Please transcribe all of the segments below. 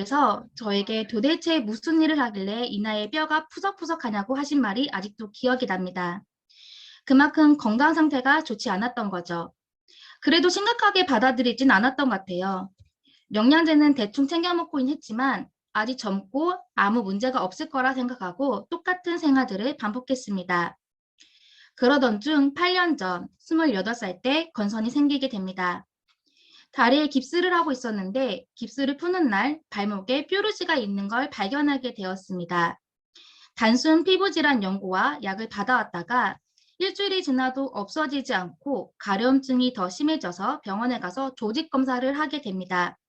아버지께서 저에게 도대체 무슨 일을 하길래 이 나이에 뼈가 푸석푸석하냐고 하신 말이 아직도 기억이 납니다. 그만큼 건강 상태가 좋지 않았던 거죠. 그래도 심각하게 받아들이진 않았던 것 같아요. 영양제는 대충 챙겨 먹고는 했지만 아직 젊고 아무 문제가 없을 거라 생각하고 똑같은 생활들을 반복했습니다. 그러던 중 8년 전 28살 때 건선이 생기게 됩니다. 다리에 깁스를 하고 있었는데 깁스를 푸는 날 발목에 뾰루지가 있는 걸 발견하게 되었습니다. 단순 피부질환 연고와 약을 받아왔다가 일주일이 지나도 없어지지 않고 가려움증이 더 심해져서 병원에 가서 조직 검사를 하게 됩니다.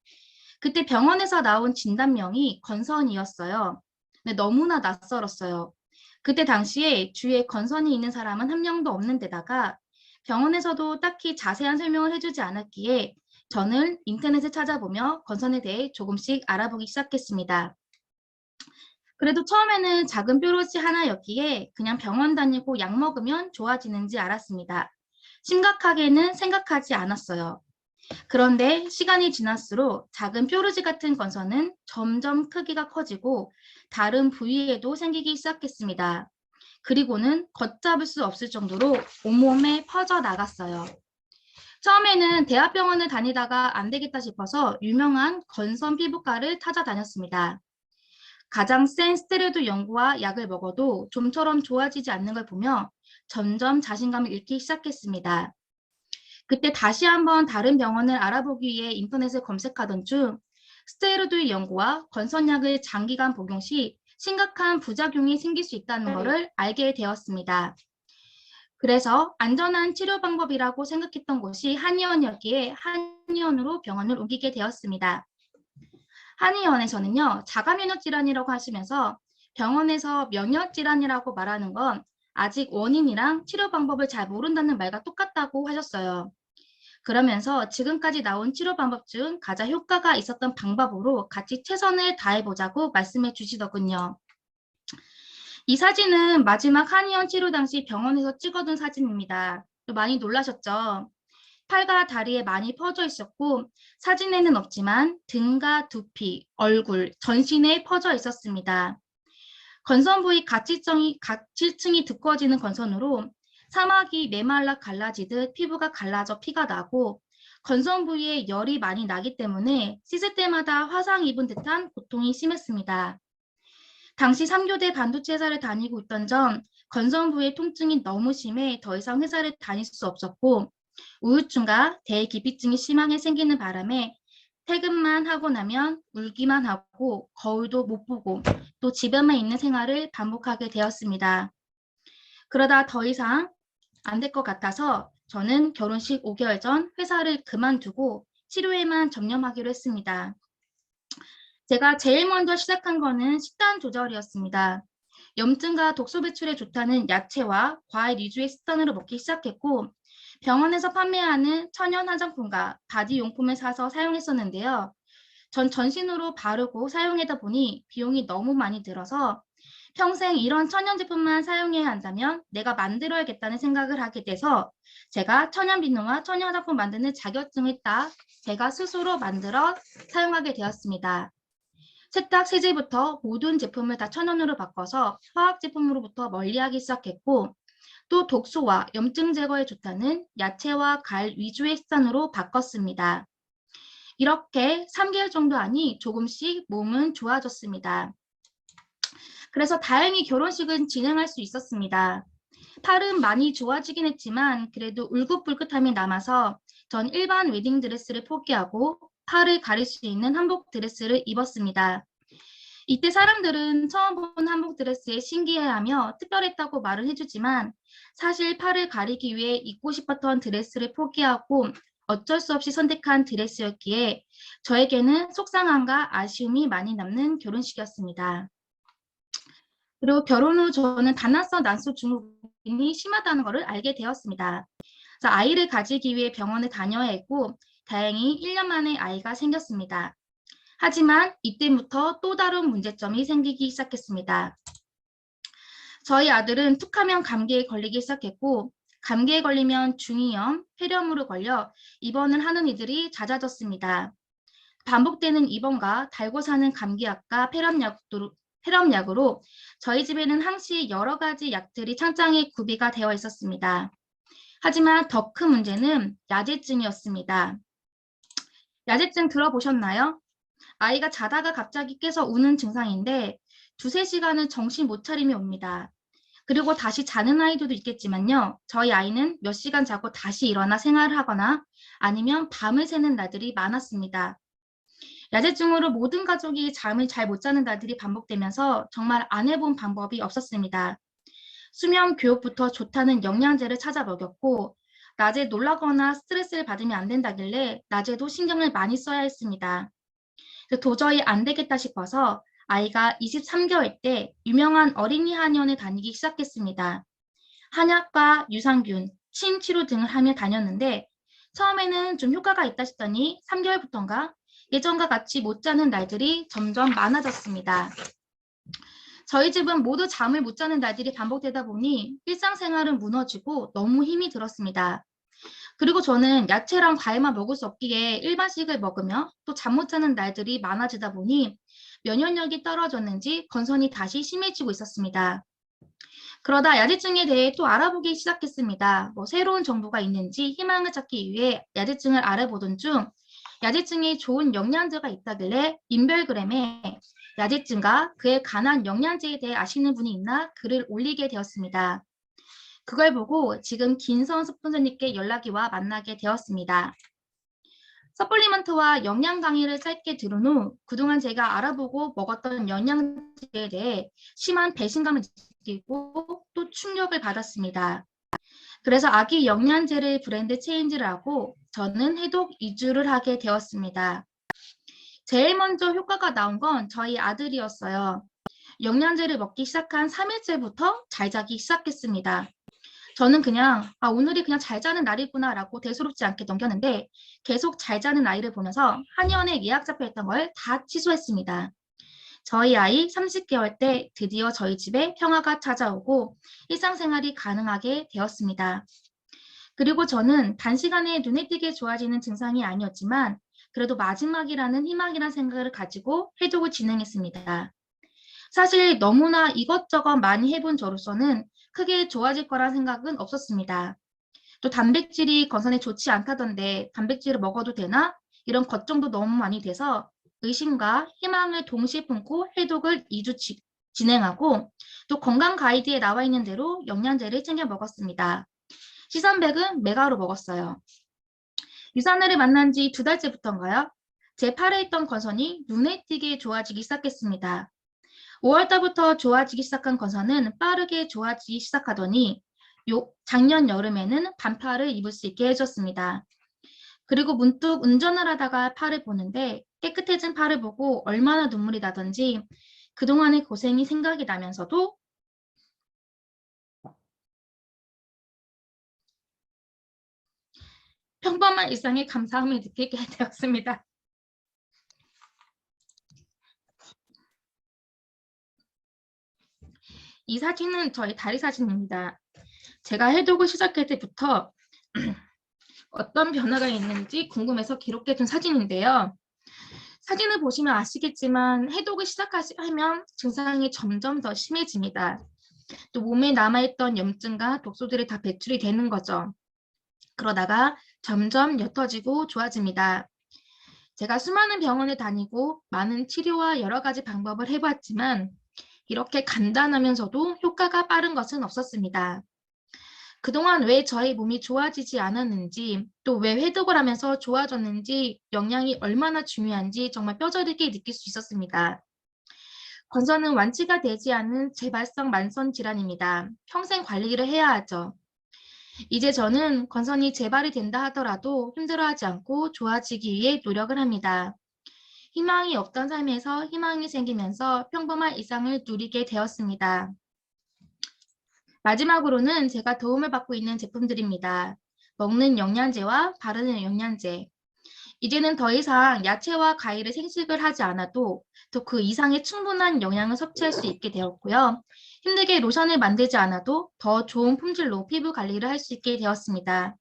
그때 병원에서 나온 진단명이 건선이었어요. 근데 너무나 낯설었어요. 그때 당시에 주위에 건선이 있는 사람은 한 명도 없는 데다가 병원에서도 딱히 자세한 설명을 해주지 않았기에 저는 인터넷에 찾아보며 건선에 대해 조금씩 알아보기 시작했습니다. 그래도 처음에는 작은 뾰루지 하나였기에 그냥 병원 다니고 약 먹으면 좋아지는지 알았습니다. 심각하게는 생각하지 않았어요. 그런데 시간이 지날수록 작은 뾰루지 같은 건선은 점점 크기가 커지고 다른 부위에도 생기기 시작했습니다. 그리고는 걷잡을 수 없을 정도로 온몸에 퍼져 나갔어요. 처음에는 대학병원을 다니다가 안 되겠다 싶어서 유명한 건선 피부과를 찾아다녔습니다. 가장 센 스테로이드 연고와 약을 먹어도 좀처럼 좋아지지 않는 걸 보며 점점 자신감을 잃기 시작했습니다. 그때 다시 한번 다른 병원을 알아보기 위해 인터넷을 검색하던 중 스테로이드 연고와 건선약을 장기간 복용 시 심각한 부작용이 생길 수 있다는 것을 알게 되었습니다. 그래서 안전한 치료 방법이라고 생각했던 곳이 한의원이었기에 한의원으로 병원을 옮기게 되었습니다. 한의원에서는요, 자가면역질환이라고 하시면서 병원에서 면역질환이라고 말하는 건 아직 원인이랑 치료 방법을 잘 모른다는 말과 똑같다고 하셨어요. 그러면서 지금까지 나온 치료 방법 중 가장 효과가 있었던 방법으로 같이 최선을 다해보자고 말씀해 주시더군요. 이 사진은 마지막 한의원 치료 당시 병원에서 찍어둔 사진입니다. 많이 놀라셨죠? 팔과 다리에 많이 퍼져 있었고 사진에는 없지만 등과 두피, 얼굴, 전신에 퍼져 있었습니다. 건선 부위 각질층이 두꺼워지는 건선으로 사막이 메말라 갈라지듯 피부가 갈라져 피가 나고 건선 부위에 열이 많이 나기 때문에 씻을 때마다 화상 입은 듯한 고통이 심했습니다. 당시 3교대 반도체 회사를 다니고 있던 점 건선 부위의 통증이 너무 심해 더 이상 회사를 다닐 수 없었고 우울증과 대기피증이 심하게 생기는 바람에 퇴근만 하고 나면 울기만 하고 거울도 못 보고 또 집에만 있는 생활을 반복하게 되었습니다. 그러다 더 이상 안 될 것 같아서 저는 결혼식 5개월 전 회사를 그만두고 치료에만 전념하기로 했습니다. 제가 제일 먼저 시작한 거는 식단 조절이었습니다. 염증과 독소 배출에 좋다는 야채와 과일 위주의 식단으로 먹기 시작했고 병원에서 판매하는 천연 화장품과 바디 용품을 사서 사용했었는데요. 전 전신으로 바르고 사용하다 보니 비용이 너무 많이 들어서 평생 이런 천연 제품만 사용해야 한다면 내가 만들어야겠다는 생각을 하게 돼서 제가 천연 비누와 천연 화장품 만드는 자격증을 따 제가 스스로 만들어 사용하게 되었습니다. 세탁, 세제부터 모든 제품을 다 천연으로 바꿔서 화학 제품으로부터 멀리하기 시작했고 또 독소와 염증 제거에 좋다는 야채와 과일 위주의 식단으로 바꿨습니다. 이렇게 3개월 정도 하니 조금씩 몸은 좋아졌습니다. 그래서 다행히 결혼식은 진행할 수 있었습니다. 팔은 많이 좋아지긴 했지만 그래도 울긋불긋함이 남아서 전 일반 웨딩 드레스를 포기하고 팔을 가릴 수 있는 한복 드레스를 입었습니다. 이때 사람들은 처음 본 한복 드레스에 신기해하며 특별했다고 말을 해주지만 사실 팔을 가리기 위해 입고 싶었던 드레스를 포기하고 어쩔 수 없이 선택한 드레스였기에 저에게는 속상함과 아쉬움이 많이 남는 결혼식이었습니다. 그리고 결혼 후 저는 다나성 난소 증후군이 심하다는 것을 알게 되었습니다. 그래서 아이를 가지기 위해 병원에 다녀야 했고 다행히 1년 만에 아이가 생겼습니다. 하지만 이때부터 또 다른 문제점이 생기기 시작했습니다. 저희 아들은 툭하면 감기에 걸리기 시작했고 감기에 걸리면 중이염, 폐렴으로 걸려 입원을 하는 이들이 잦아졌습니다. 반복되는 입원과 달고 사는 감기약과 폐렴약으로 저희 집에는 항시 여러 가지 약들이 창장에 구비가 되어 있었습니다. 하지만 더 큰 문제는 야제증이었습니다. 야제증 들어보셨나요? 아이가 자다가 갑자기 깨서 우는 증상인데 두세 시간은 정신 못 차림이 옵니다. 그리고 다시 자는 아이들도 있겠지만요. 저희 아이는 몇 시간 자고 다시 일어나 생활을 하거나 아니면 밤을 새는 날들이 많았습니다. 야제증으로 모든 가족이 잠을 잘 못 자는 날들이 반복되면서 정말 안 해본 방법이 없었습니다. 수면 교육부터 좋다는 영양제를 찾아 먹였고 낮에 놀라거나 스트레스를 받으면 안 된다길래 낮에도 신경을 많이 써야 했습니다. 도저히 안 되겠다 싶어서 아이가 23개월 때 유명한 어린이 한의원에 다니기 시작했습니다. 한약과 유산균, 침 치료 등을 하며 다녔는데 처음에는 좀 효과가 있다 싶더니 3개월부터인가 예전과 같이 못 자는 날들이 점점 많아졌습니다. 저희 집은 모두 잠을 못 자는 날들이 반복되다 보니 일상생활은 무너지고 너무 힘이 들었습니다. 그리고 저는 야채랑 과일만 먹을 수 없기에 일반식을 먹으며 또 잠 못 자는 날들이 많아지다 보니 면역력이 떨어졌는지 건선이 다시 심해지고 있었습니다. 그러다 야제증에 대해 또 알아보기 시작했습니다. 새로운 정보가 있는지 희망을 찾기 위해 야제증을 알아보던 중 야제증에 좋은 영양제가 있다길래 인별그램에 야제증과 그에 관한 영양제에 대해 아시는 분이 있나 글을 올리게 되었습니다. 그걸 보고 지금 김선 선생님께 연락이 와 만나게 되었습니다. 서플리먼트와 영양 강의를 짧게 들은 후 그동안 제가 알아보고 먹었던 영양제에 대해 심한 배신감을 느끼고 또 충격을 받았습니다. 그래서 아기 영양제를 브랜드 체인지를 하고 저는 해독 2주를 하게 되었습니다. 제일 먼저 효과가 나온 건 저희 아들이었어요. 영양제를 먹기 시작한 3일째부터 잘 자기 시작했습니다. 저는 그냥 오늘이 그냥 잘 자는 날이구나 라고 대수롭지 않게 넘겼는데 계속 잘 자는 아이를 보면서 한의원에 예약 잡혀 있던 걸 다 취소했습니다. 저희 아이 30개월 때 드디어 저희 집에 평화가 찾아오고 일상생활이 가능하게 되었습니다. 그리고 저는 단시간에 눈에 띄게 좋아지는 증상이 아니었지만 그래도 마지막이라는 희망이라는 생각을 가지고 해독을 진행했습니다. 사실 너무나 이것저것 많이 해본 저로서는 크게 좋아질 거란 생각은 없었습니다. 또 단백질이 건선에 좋지 않다던데 단백질을 먹어도 되나? 이런 걱정도 너무 많이 돼서 의심과 희망을 동시에 품고 해독을 2주 진행하고 또 건강 가이드에 나와 있는 대로 영양제를 챙겨 먹었습니다. 시선백은 메가로 먹었어요. 유산을 만난 지 2달째부터인가요? 제 팔에 있던 건선이 눈에 띄게 좋아지기 시작했습니다. 5월달부터 좋아지기 시작한 건선은 빠르게 좋아지기 시작하더니 작년 여름에는 반팔을 입을 수 있게 해줬습니다. 그리고 문득 운전을 하다가 팔을 보는데 깨끗해진 팔을 보고 얼마나 눈물이 나던지 그동안의 고생이 생각이 나면서도 평범한 일상에 감사함을 느끼게 되었습니다. 이 사진은 저희 다리 사진입니다. 제가 해독을 시작할 때부터 어떤 변화가 있는지 궁금해서 기록해둔 사진인데요. 사진을 보시면 아시겠지만 해독을 시작하면 증상이 점점 더 심해집니다. 또 몸에 남아있던 염증과 독소들이 다 배출이 되는 거죠. 그러다가 점점 옅어지고 좋아집니다. 제가 수많은 병원을 다니고 많은 치료와 여러 가지 방법을 해봤지만 이렇게 간단하면서도 효과가 빠른 것은 없었습니다. 그동안 왜 저희 몸이 좋아지지 않았는지 또 왜 해독을 하면서 좋아졌는지 영양이 얼마나 중요한지 정말 뼈저리게 느낄 수 있었습니다. 건선은 완치가 되지 않는 재발성 만성 질환입니다. 평생 관리를 해야 하죠. 이제 저는 건선이 재발이 된다 하더라도 힘들어하지 않고 좋아지기 위해 노력을 합니다. 희망이 없던 삶에서 희망이 생기면서 평범한 일상을 누리게 되었습니다. 마지막으로는 제가 도움을 받고 있는 제품들입니다. 먹는 영양제와 바르는 영양제. 이제는 더 이상 야채와 과일을 생식을 하지 않아도 또 그 이상의 충분한 영양을 섭취할 수 있게 되었고요. 힘들게 로션을 만들지 않아도 더 좋은 품질로 피부 관리를 할 수 있게 되었습니다.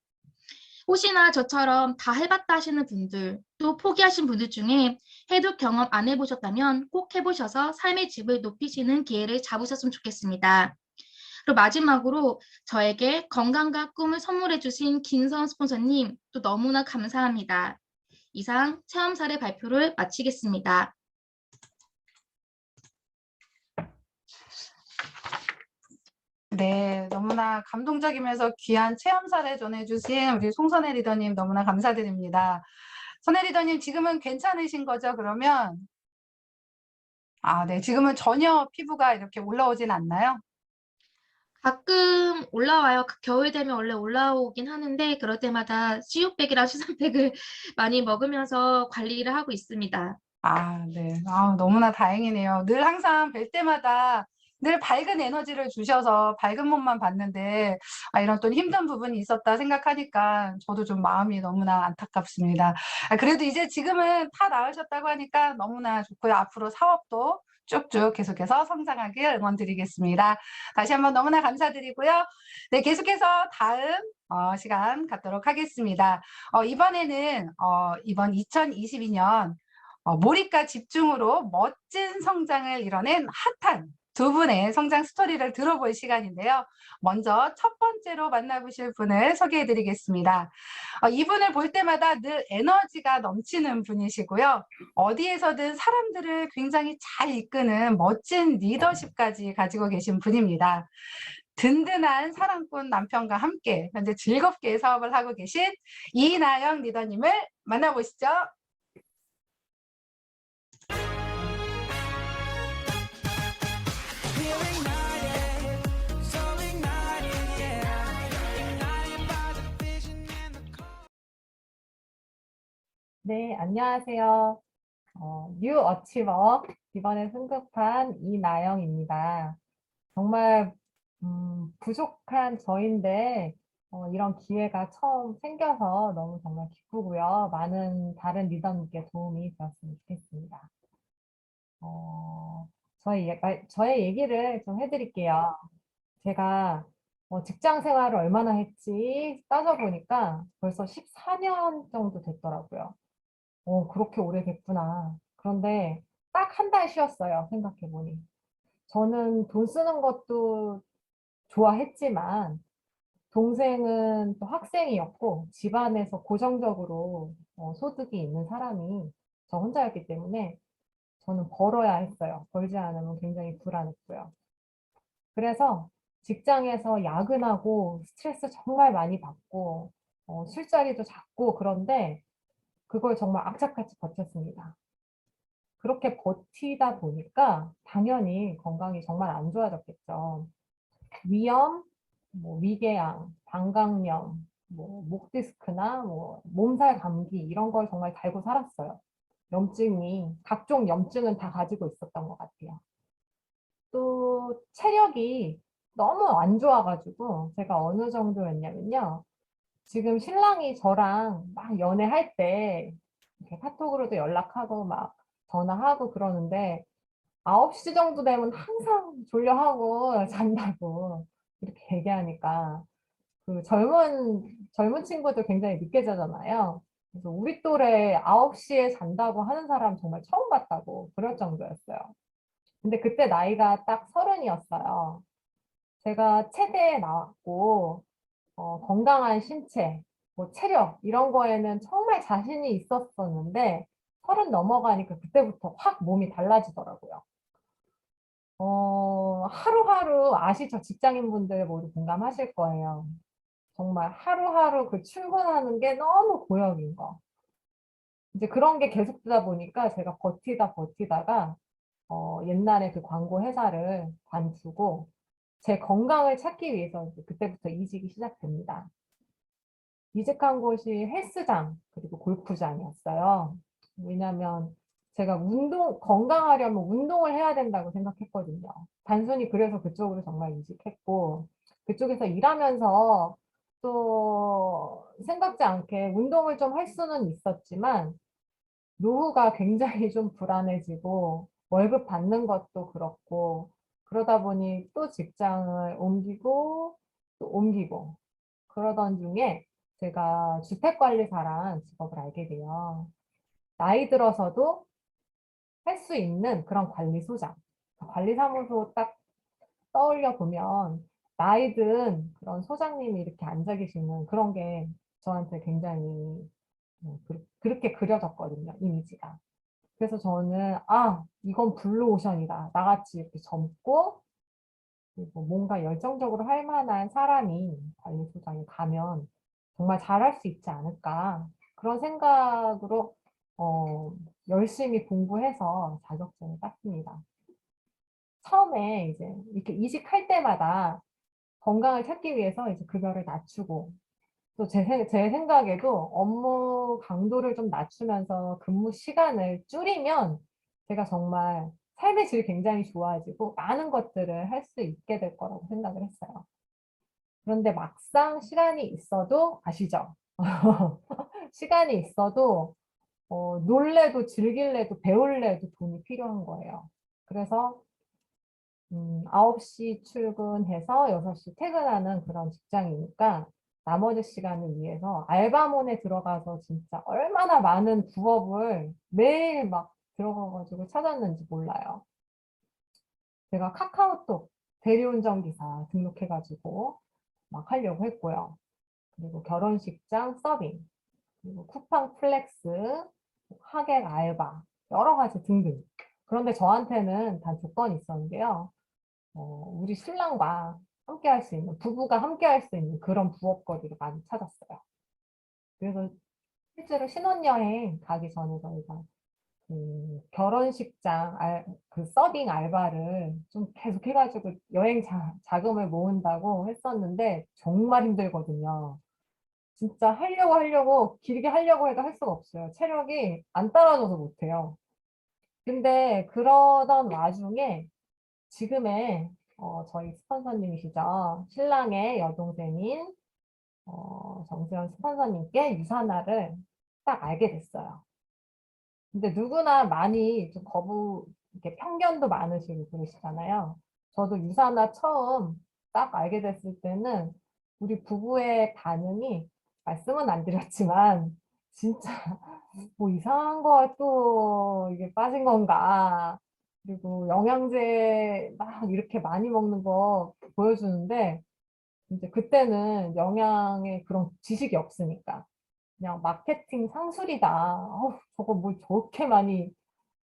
혹시나 저처럼 다 해봤다 하시는 분들, 또 포기하신 분들 중에 해독 경험 안 해보셨다면 꼭 해보셔서 삶의 질을 높이시는 기회를 잡으셨으면 좋겠습니다. 그리고 마지막으로 저에게 건강과 꿈을 선물해주신 김서원 스폰서님 또 너무나 감사합니다. 이상 체험 사례 발표를 마치겠습니다. 네, 너무나 감동적이면서 귀한 체험 사례 전해주신 우리 송선혜 리더님 너무나 감사드립니다. 선혜 리더님 지금은 괜찮으신 거죠? 그러면 네, 지금은 전혀 피부가 이렇게 올라오진 않나요? 가끔 올라와요. 겨울 되면 원래 올라오긴 하는데 그럴 때마다 수육백이랑 수산백을 많이 먹으면서 관리를 하고 있습니다. 네. 너무나 다행이네요. 늘 항상 뵐 때마다 늘 밝은 에너지를 주셔서 밝은 몸만 봤는데, 이런 또 힘든 부분이 있었다 생각하니까 저도 좀 마음이 너무나 안타깝습니다. 그래도 이제 지금은 다 나으셨다고 하니까 너무나 좋고요. 앞으로 사업도 쭉쭉 계속해서 성장하길 응원드리겠습니다. 다시 한번 너무나 감사드리고요. 네, 계속해서 다음 시간 갖도록 하겠습니다. 이번에는 이번 2022년 몰입과 집중으로 멋진 성장을 이뤄낸 핫한 두 분의 성장 스토리를 들어볼 시간인데요. 먼저 첫 번째로 만나보실 분을 소개해드리겠습니다. 이분을 볼 때마다 늘 에너지가 넘치는 분이시고요. 어디에서든 사람들을 굉장히 잘 이끄는 멋진 리더십까지 가지고 계신 분입니다. 든든한 사랑꾼 남편과 함께 현재 즐겁게 사업을 하고 계신 이나영 리더님을 만나보시죠. 네, 안녕하세요. 뉴 어치버 이번에 승급한 이나영입니다. 정말 부족한 저인데 이런 기회가 처음 생겨서 너무 정말 기쁘고요. 많은 다른 리더님께 도움이 되었으면 좋겠습니다. 저의 얘기를 좀 해드릴게요. 제가 직장 생활을 얼마나 했지 따져보니까 벌써 14년 정도 됐더라고요. 그렇게 오래됐구나. 그런데 딱 한 달 쉬었어요, 생각해보니. 저는 돈 쓰는 것도 좋아했지만, 동생은 또 학생이었고, 집안에서 고정적으로 소득이 있는 사람이 저 혼자였기 때문에 저는 벌어야 했어요. 벌지 않으면 굉장히 불안했고요. 그래서 직장에서 야근하고 스트레스 정말 많이 받고, 술자리도 잦고 그런데 그걸 정말 악착같이 버텼습니다. 그렇게 버티다 보니까 당연히 건강이 정말 안 좋아졌겠죠. 위염, 위궤양, 방광염, 목 디스크나 몸살 감기 이런 걸 정말 달고 살았어요. 각종 염증은 다 가지고 있었던 것 같아요. 또 체력이 너무 안 좋아가지고 제가 어느 정도였냐면요. 지금 신랑이 저랑 막 연애할 때 이렇게 카톡으로도 연락하고 막 전화하고 그러는데 9시 정도 되면 항상 졸려하고 잔다고 이렇게 얘기하니까 그 젊은 친구들 굉장히 늦게 자잖아요. 그래서 우리 또래 9시에 잔다고 하는 사람 정말 처음 봤다고 그럴 정도였어요. 근데 그때 나이가 딱 30이었어요. 제가 체대에 나왔고 건강한 신체, 체력 이런 거에는 정말 자신이 있었었는데 30 넘어가니까 그때부터 확 몸이 달라지더라고요. 하루하루 아시죠? 직장인분들 모두 공감하실 거예요. 정말 하루하루 그 출근하는 게 너무 고역인 거. 이제 그런 게 계속되다 보니까 제가 버티다가 옛날에 그 광고 회사를 관두고 제 건강을 찾기 위해서 이제 그때부터 이직이 시작됩니다. 이직한 곳이 헬스장 그리고 골프장이었어요. 왜냐하면 제가 건강하려면 운동을 해야 된다고 생각했거든요. 단순히 그래서 그쪽으로 정말 이직했고 그쪽에서 일하면서 또 생각지 않게 운동을 좀 할 수는 있었지만 노후가 굉장히 좀 불안해지고 월급 받는 것도 그렇고 그러다 보니 또 직장을 옮기고 또 옮기고 그러던 중에 제가 주택관리사라는 직업을 알게 돼요. 나이 들어서도 할 수 있는 그런 관리소장. 관리사무소 딱 떠올려 보면 나이 든 그런 소장님이 이렇게 앉아 계시는 그런 게 저한테 굉장히 그렇게 그려졌거든요, 이미지가. 그래서 저는 이건 블루오션이다. 나같이 이렇게 젊고 그리고 뭔가 열정적으로 할 만한 사람이 관리소장에 가면 정말 잘할 수 있지 않을까. 그런 생각으로 열심히 공부해서 자격증을 땄습니다. 처음에 이제 이렇게 이직할 때마다 건강을 찾기 위해서 이제 급여를 낮추고 또 제 생각에도 업무 강도를 좀 낮추면서 근무 시간을 줄이면 제가 정말 삶의 질이 굉장히 좋아지고 많은 것들을 할 수 있게 될 거라고 생각을 했어요. 그런데 막상 시간이 있어도 아시죠? 시간이 있어도 놀래도 즐길래도 배울래도 돈이 필요한 거예요. 그래서 9시 출근해서 6시 퇴근하는 그런 직장이니까 나머지 시간을 위해서 알바몬에 들어가서 진짜 얼마나 많은 부업을 매일 막 들어가가지고 찾았는지 몰라요. 제가 카카오톡 대리운전기사 등록해가지고 막 하려고 했고요. 그리고 결혼식장 서빙, 그리고 쿠팡 플렉스, 하객 알바, 여러 가지 등등. 그런데 저한테는 단 조건이 있었는데요. 우리 신랑과 함께 할 수 있는, 부부가 함께 할 수 있는 그런 부업거리를 많이 찾았어요. 그래서 실제로 신혼여행 가기 전에 저희가 그 결혼식장 그 서빙 알바를 좀 계속 해가지고 여행 자금을 모은다고 했었는데 정말 힘들거든요. 진짜 하려고 길게 하려고 해도 할 수가 없어요. 체력이 안 따라줘서 못해요. 근데 그러던 와중에 지금의 저희 스폰서님이시죠. 신랑의 여동생인 정수연 스폰서님께 유산화를 딱 알게 됐어요. 근데 누구나 많이 좀 이렇게 편견도 많으시고 그러시잖아요. 저도 유산화 처음 딱 알게 됐을 때는 우리 부부의 반응이 말씀은 안 드렸지만 진짜 뭐 이상한 거 또 이게 빠진 건가. 그리고 영양제 막 이렇게 많이 먹는 거 보여주는데 이제 그때는 영양의 그런 지식이 없으니까 그냥 마케팅 상술이다. 저거 뭘 저렇게 많이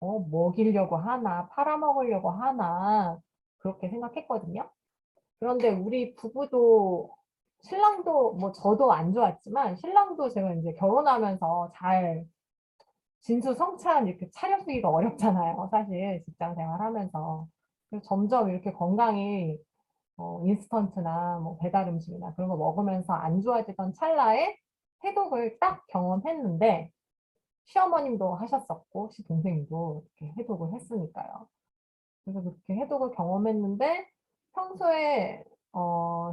먹이려고 하나, 팔아먹으려고 하나 그렇게 생각했거든요. 그런데 우리 부부도 신랑도 뭐 저도 안 좋았지만 신랑도 제가 이제 결혼하면서 잘 진수성찬 이렇게 차려주기가 어렵잖아요. 사실 직장 생활하면서. 그래서 점점 이렇게 건강이 인스턴트나 뭐 배달 음식이나 그런 거 먹으면서 안 좋아지던 찰나에 해독을 딱 경험했는데 시어머님도 하셨었고 시동생도 이렇게 해독을 했으니까요. 그래서 그렇게 해독을 경험했는데 평소에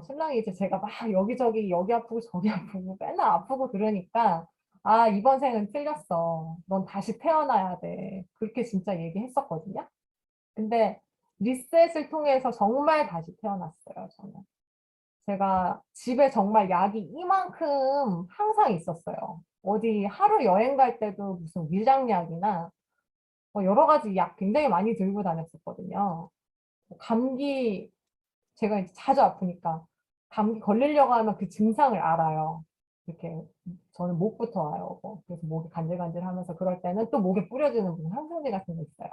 신랑이 이제 제가 막 여기저기 여기 아프고 저기 아프고 맨날 아프고 그러니까 이번 생은 틀렸어. 넌 다시 태어나야 돼. 그렇게 진짜 얘기했었거든요. 근데 리셋을 통해서 정말 다시 태어났어요, 저는. 제가 집에 정말 약이 이만큼 항상 있었어요. 어디 하루 여행 갈 때도 무슨 위장약이나 여러 가지 약 굉장히 많이 들고 다녔었거든요. 감기, 제가 이제 자주 아프니까 감기 걸리려고 하면 그 증상을 알아요. 이렇게 저는 목부터 와요. 그래서 목이 간질간질하면서 그럴 때는 또 목에 뿌려지는 무슨 항생제 같은 거 있어요.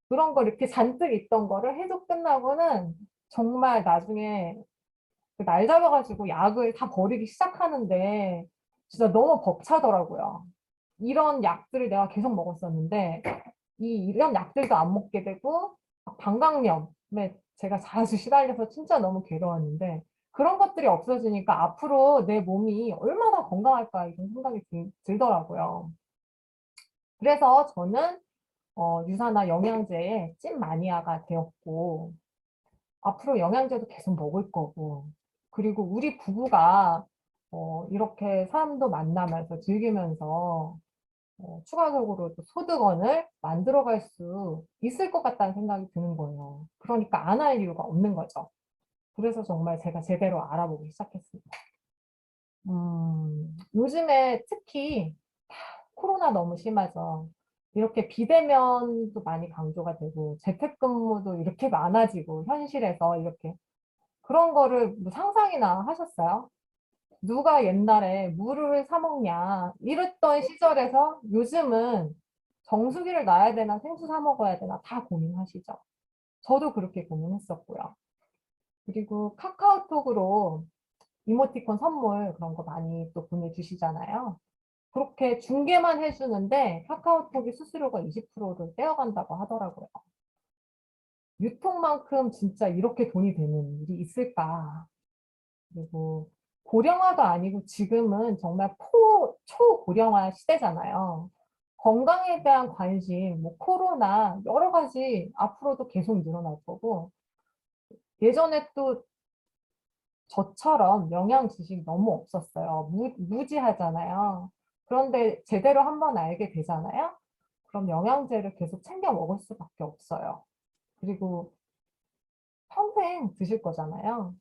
그런 거 이렇게 잔뜩 있던 거를 해독 끝나고는 정말 나중에 그날 잡아가지고 약을 다 버리기 시작하는데 진짜 너무 벅차더라고요. 이런 약들을 내가 계속 먹었었는데 이런 약들도 안 먹게 되고 방광염에 제가 자주 시달려서 진짜 너무 괴로웠는데 그런 것들이 없어지니까 앞으로 내 몸이 얼마나 건강할까 이런 생각이 들더라고요. 그래서 저는 유산화 영양제의 찐 마니아가 되었고 앞으로 영양제도 계속 먹을 거고 그리고 우리 부부가 이렇게 사람도 만나면서 즐기면서 추가적으로 또 소득원을 만들어갈 수 있을 것 같다는 생각이 드는 거예요. 그러니까 안 할 이유가 없는 거죠. 그래서 정말 제가 제대로 알아보기 시작했습니다. 요즘에 특히 코로나 너무 심하죠. 이렇게 비대면도 많이 강조가 되고 재택근무도 이렇게 많아지고 현실에서 이렇게 그런 거를 뭐 상상이나 하셨어요? 누가 옛날에 물을 사 먹냐 이랬던 시절에서 요즘은 정수기를 놔야 되나 생수 사 먹어야 되나 다 고민하시죠. 저도 그렇게 고민했었고요. 그리고 카카오톡으로 이모티콘 선물 그런 거 많이 또 보내주시잖아요. 그렇게 중개만 해주는데 카카오톡이 수수료가 20%를 떼어간다고 하더라고요. 유통만큼 진짜 이렇게 돈이 되는 일이 있을까? 그리고 고령화가 아니고 지금은 정말 초고령화 시대잖아요. 건강에 대한 관심, 뭐 코로나 여러 가지 앞으로도 계속 늘어날 거고 예전에 또 저처럼 영양 지식이 너무 없었어요. 무지하잖아요. 그런데 제대로 한번 알게 되잖아요. 그럼 영양제를 계속 챙겨 먹을 수밖에 없어요. 그리고 평생 드실 거잖아요.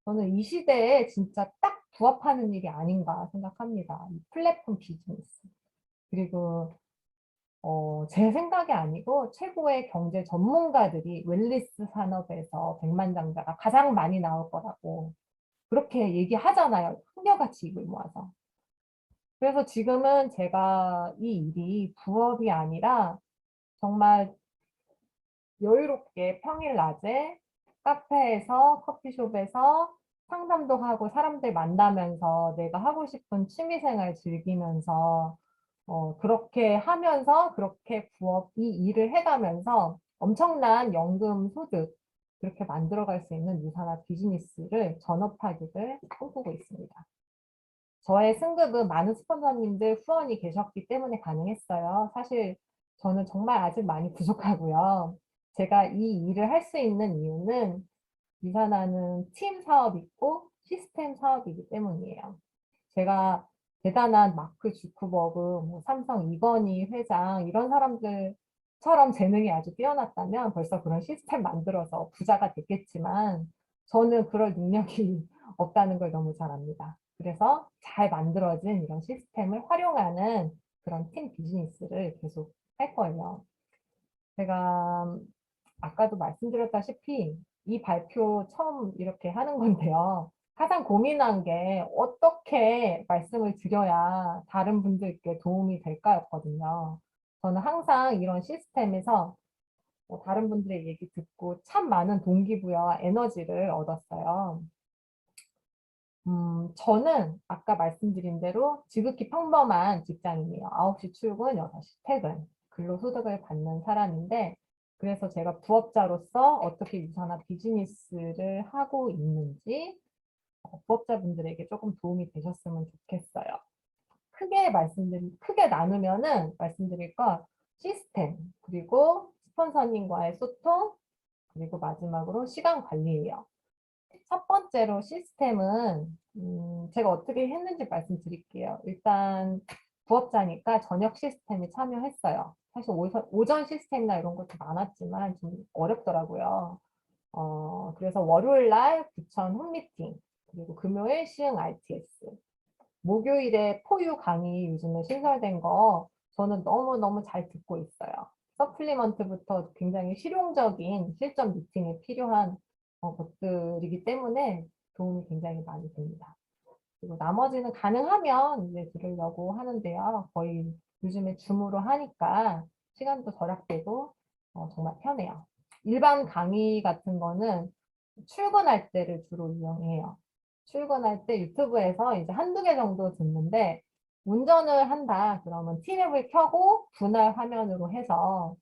저는 이 시대에 진짜 딱 부합하는 일이 아닌가 생각합니다. 이 플랫폼 비즈니스. 그리고 제 생각이 아니고 최고의 경제 전문가들이 웰니스 산업에서 백만장자가 가장 많이 나올 거라고 그렇게 얘기하잖아요. 한결같이 입을 모아서. 그래서 지금은 제가 이 일이 부업이 아니라 정말 여유롭게 평일 낮에 카페에서 커피숍에서 상담도 하고 사람들 만나면서 내가 하고 싶은 취미생활 즐기면서 그렇게 하면서 그렇게 부업 이 일을 해가면서 엄청난 연금 소득 그렇게 만들어갈 수 있는 유산업 비즈니스를 전업하기를 꿈꾸고 있습니다. 저의 승급은 많은 스폰서님들 후원이 계셨기 때문에 가능했어요. 사실 저는 정말 아직 많이 부족하고요. 제가 이 일을 할 수 있는 이유는 유산하는 팀 사업이 있고 시스템 사업이기 때문이에요. 제가 대단한 마크 주크버그, 뭐 삼성 이건희 회장 이런 사람들처럼 재능이 아주 뛰어났다면 벌써 그런 시스템 만들어서 부자가 됐겠지만 저는 그럴 능력이 없다는 걸 너무 잘 압니다. 그래서 잘 만들어진 이런 시스템을 활용하는 그런 팀 비즈니스를 계속 할 거예요. 제가 아까도 말씀드렸다시피 이 발표 처음 이렇게 하는 건데요. 가장 고민한 게 어떻게 말씀을 드려야 다른 분들께 도움이 될까였거든요. 저는 항상 이런 시스템에서 다른 분들의 얘기 듣고 참 많은 동기부여와 에너지를 얻었어요. 저는 아까 말씀드린 대로 지극히 평범한 직장인이에요. 9시 출근, 6시 퇴근. 근로소득을 받는 사람인데, 그래서 제가 부업자로서 어떻게 유산업 비즈니스를 하고 있는지 부업자분들에게 조금 도움이 되셨으면 좋겠어요. 크게 나누면은 말씀드릴 건 시스템, 그리고 스폰서님과의 소통, 그리고 마지막으로 시간 관리예요. 첫 번째로 시스템은 제가 어떻게 했는지 말씀드릴게요. 일단 부업자니까 저녁 시스템에 참여했어요. 사실 오전 시스템이나 이런 것도 많았지만 좀 어렵더라고요. 그래서 월요일 날 부천 홈미팅, 그리고 금요일 시흥 RTS, 목요일에 포유 강의 요즘에 신설된 거 저는 너무너무 잘 듣고 있어요. 서플리먼트부터 굉장히 실용적인 실전 미팅에 필요한 것들이기 때문에 도움이 굉장히 많이 됩니다. 그리고 나머지는 가능하면 이제 들으려고 하는데요. 거의 요즘에 줌으로 하니까 시간도 절약되고 정말 편해요. 일반 강의 같은 거는 출근할 때를 주로 이용해요. 출근할 때 유튜브에서 이제 한두 개 정도 듣는데 운전을 한다 그러면 티맵을 켜고 분할 화면으로 해서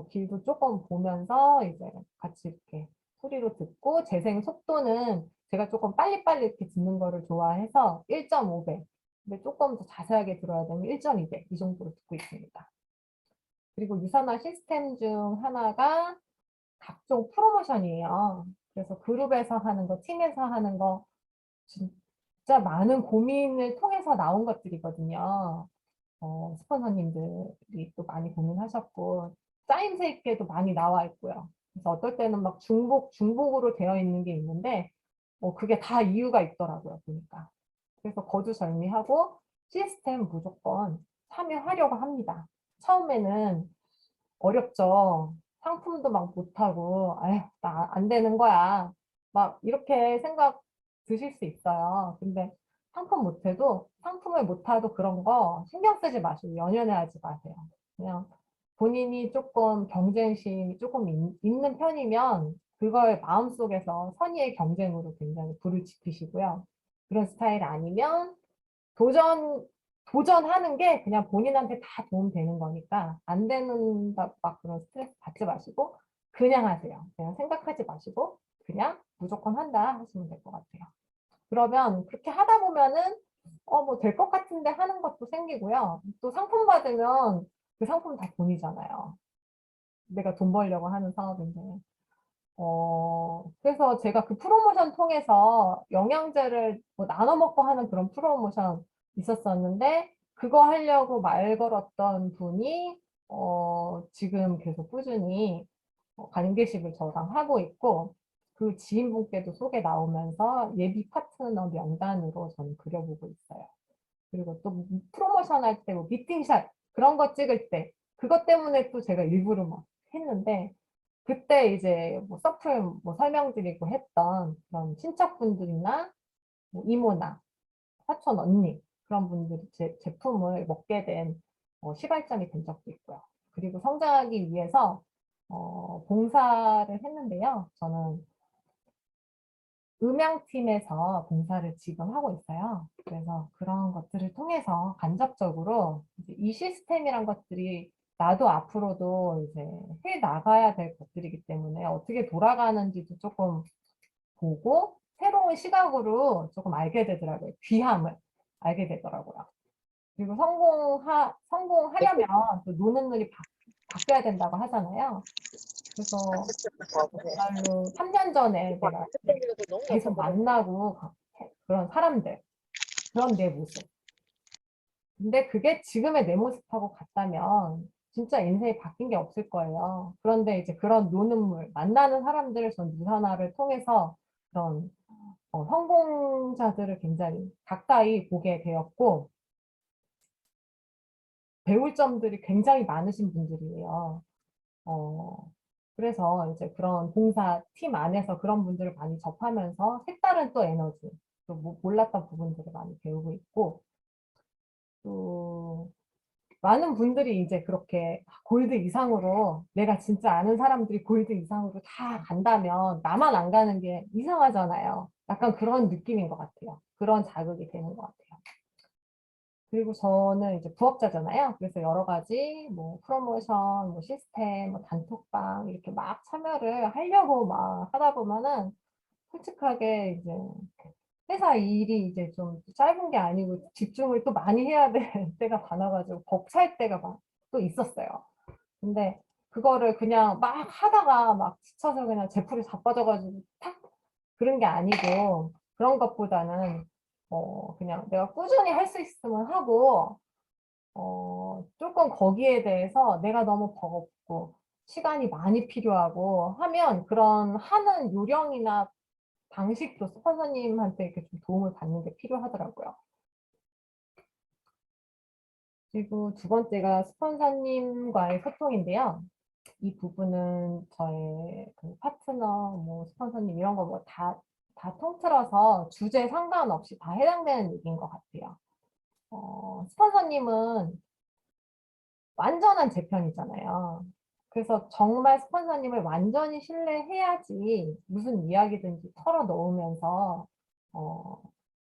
길도 조금 보면서 이제 같이 이렇게 소리로 듣고 재생 속도는 제가 조금 빨리빨리 이렇게 듣는 거를 좋아해서 1.5배 근데 조금 더 자세하게 들어야 되면 1.2배 이 정도로 듣고 있습니다. 그리고 유산화 시스템 중 하나가 각종 프로모션이에요. 그래서 그룹에서 하는 거, 팀에서 하는 거 진짜 많은 고민을 통해서 나온 것들이거든요. 스폰서님들이 또 많이 고민하셨고 짜임새 있게도 많이 나와 있고요. 그래서 어떨 때는 막 중복으로 되어 있는 게 있는데 그게 다 이유가 있더라고요, 보니까. 그래서 거두절미하고 시스템 무조건 참여하려고 합니다. 처음에는 어렵죠. 상품도 막 못하고, 아휴, 나 안 되는 거야. 막 이렇게 생각 드실 수 있어요. 근데 상품 못해도, 상품을 못해도 그런 거 신경 쓰지 마시고 연연해하지 마세요. 그냥 본인이 조금 경쟁심이 조금 있는 편이면 그걸 마음속에서 선의의 경쟁으로 굉장히 불을 지피시고요. 그런 스타일 아니면 도전, 도전하는 게 그냥 본인한테 다 도움되는 거니까 안 되는 막 그런 스트레스 받지 마시고 그냥 하세요. 그냥 생각하지 마시고 그냥 무조건 한다 하시면 될 것 같아요. 그러면 그렇게 하다 보면은 뭐 될 것 같은데 하는 것도 생기고요. 또 상품 받으면 그 상품 다 돈이잖아요. 내가 돈 벌려고 하는 사업인데. 그래서 제가 그 프로모션 통해서 영양제를 뭐 나눠 먹고 하는 그런 프로모션 있었었는데, 그거 하려고 말 걸었던 분이, 지금 계속 꾸준히 관계식을 저랑 하고 있고, 그 지인분께도 소개 나오면서 예비 파트너 명단으로 저는 그려보고 있어요. 그리고 또 프로모션 할 때, 뭐 미팅샷, 그런 거 찍을 때, 그것 때문에 또 제가 일부러 막 했는데, 그때 이제 뭐 서플 뭐 설명드리고 했던 그런 친척분들이나 뭐 이모나 사촌 언니 그런 분들이 제 제품을 먹게 된 시발점이 된 적도 있고요. 그리고 성장하기 위해서 봉사를 했는데요. 저는 음향팀에서 봉사를 지금 하고 있어요. 그래서 그런 것들을 통해서 간접적으로 이제 이 시스템이란 것들이 나도 앞으로도 이제 해 나가야 될 것들이기 때문에 어떻게 돌아가는지도 조금 보고 새로운 시각으로 조금 알게 되더라고요. 귀함을 알게 되더라고요. 그리고 성공하려면 또 노는 눈이 바뀌어야 된다고 하잖아요. 그래서 정말로 3년 전에 내가 계속 만나고 그런 사람들, 그런 내 모습. 근데 그게 지금의 내 모습하고 같다면 진짜 인생이 바뀐 게 없을 거예요. 그런데 이제 그런 노는 물, 만나는 사람들을 전 유산화를 통해서 그런 성공자들을 굉장히 가까이 보게 되었고, 배울 점들이 굉장히 많으신 분들이에요. 어, 그래서 이제 그런 봉사 팀 안에서 그런 분들을 많이 접하면서 색다른 또 에너지, 또 몰랐던 부분들을 많이 배우고 있고, 또 많은 분들이 이제 그렇게 골드 이상으로 내가 진짜 아는 사람들이 골드 이상으로 다 간다면 나만 안 가는 게 이상하잖아요. 약간 그런 느낌인 것 같아요. 그런 자극이 되는 것 같아요. 그리고 저는 이제 부업자잖아요. 그래서 여러 가지 뭐 프로모션, 뭐 시스템, 뭐 단톡방 이렇게 막 참여를 하려고 막 하다 보면은 솔직하게 이제 회사 일이 이제 좀 짧은 게 아니고 집중을 또 많이 해야 될 때가 많아가지고 벅찰 때가 또 있었어요. 근데 그거를 그냥 막 하다가 막 지쳐서 그냥 제풀이 자빠져가지고 탁 그런 게 아니고 그런 것보다는 그냥 내가 꾸준히 할 수 있으면 하고 조금 거기에 대해서 내가 너무 버겁고 시간이 많이 필요하고 하면 그런 하는 요령이나 방식도 스폰서님한테 이렇게 좀 도움을 받는 게 필요하더라고요. 그리고 두 번째가 스폰서님과의 소통인데요. 이 부분은 저의 그 파트너, 뭐 스폰서님 이런 거 뭐 다 통틀어서 주제 상관없이 다 해당되는 얘기인 것 같아요. 스폰서님은 완전한 제 편이잖아요. 그래서 정말 스폰서님을 완전히 신뢰해야지 무슨 이야기든지 털어놓으면서 어,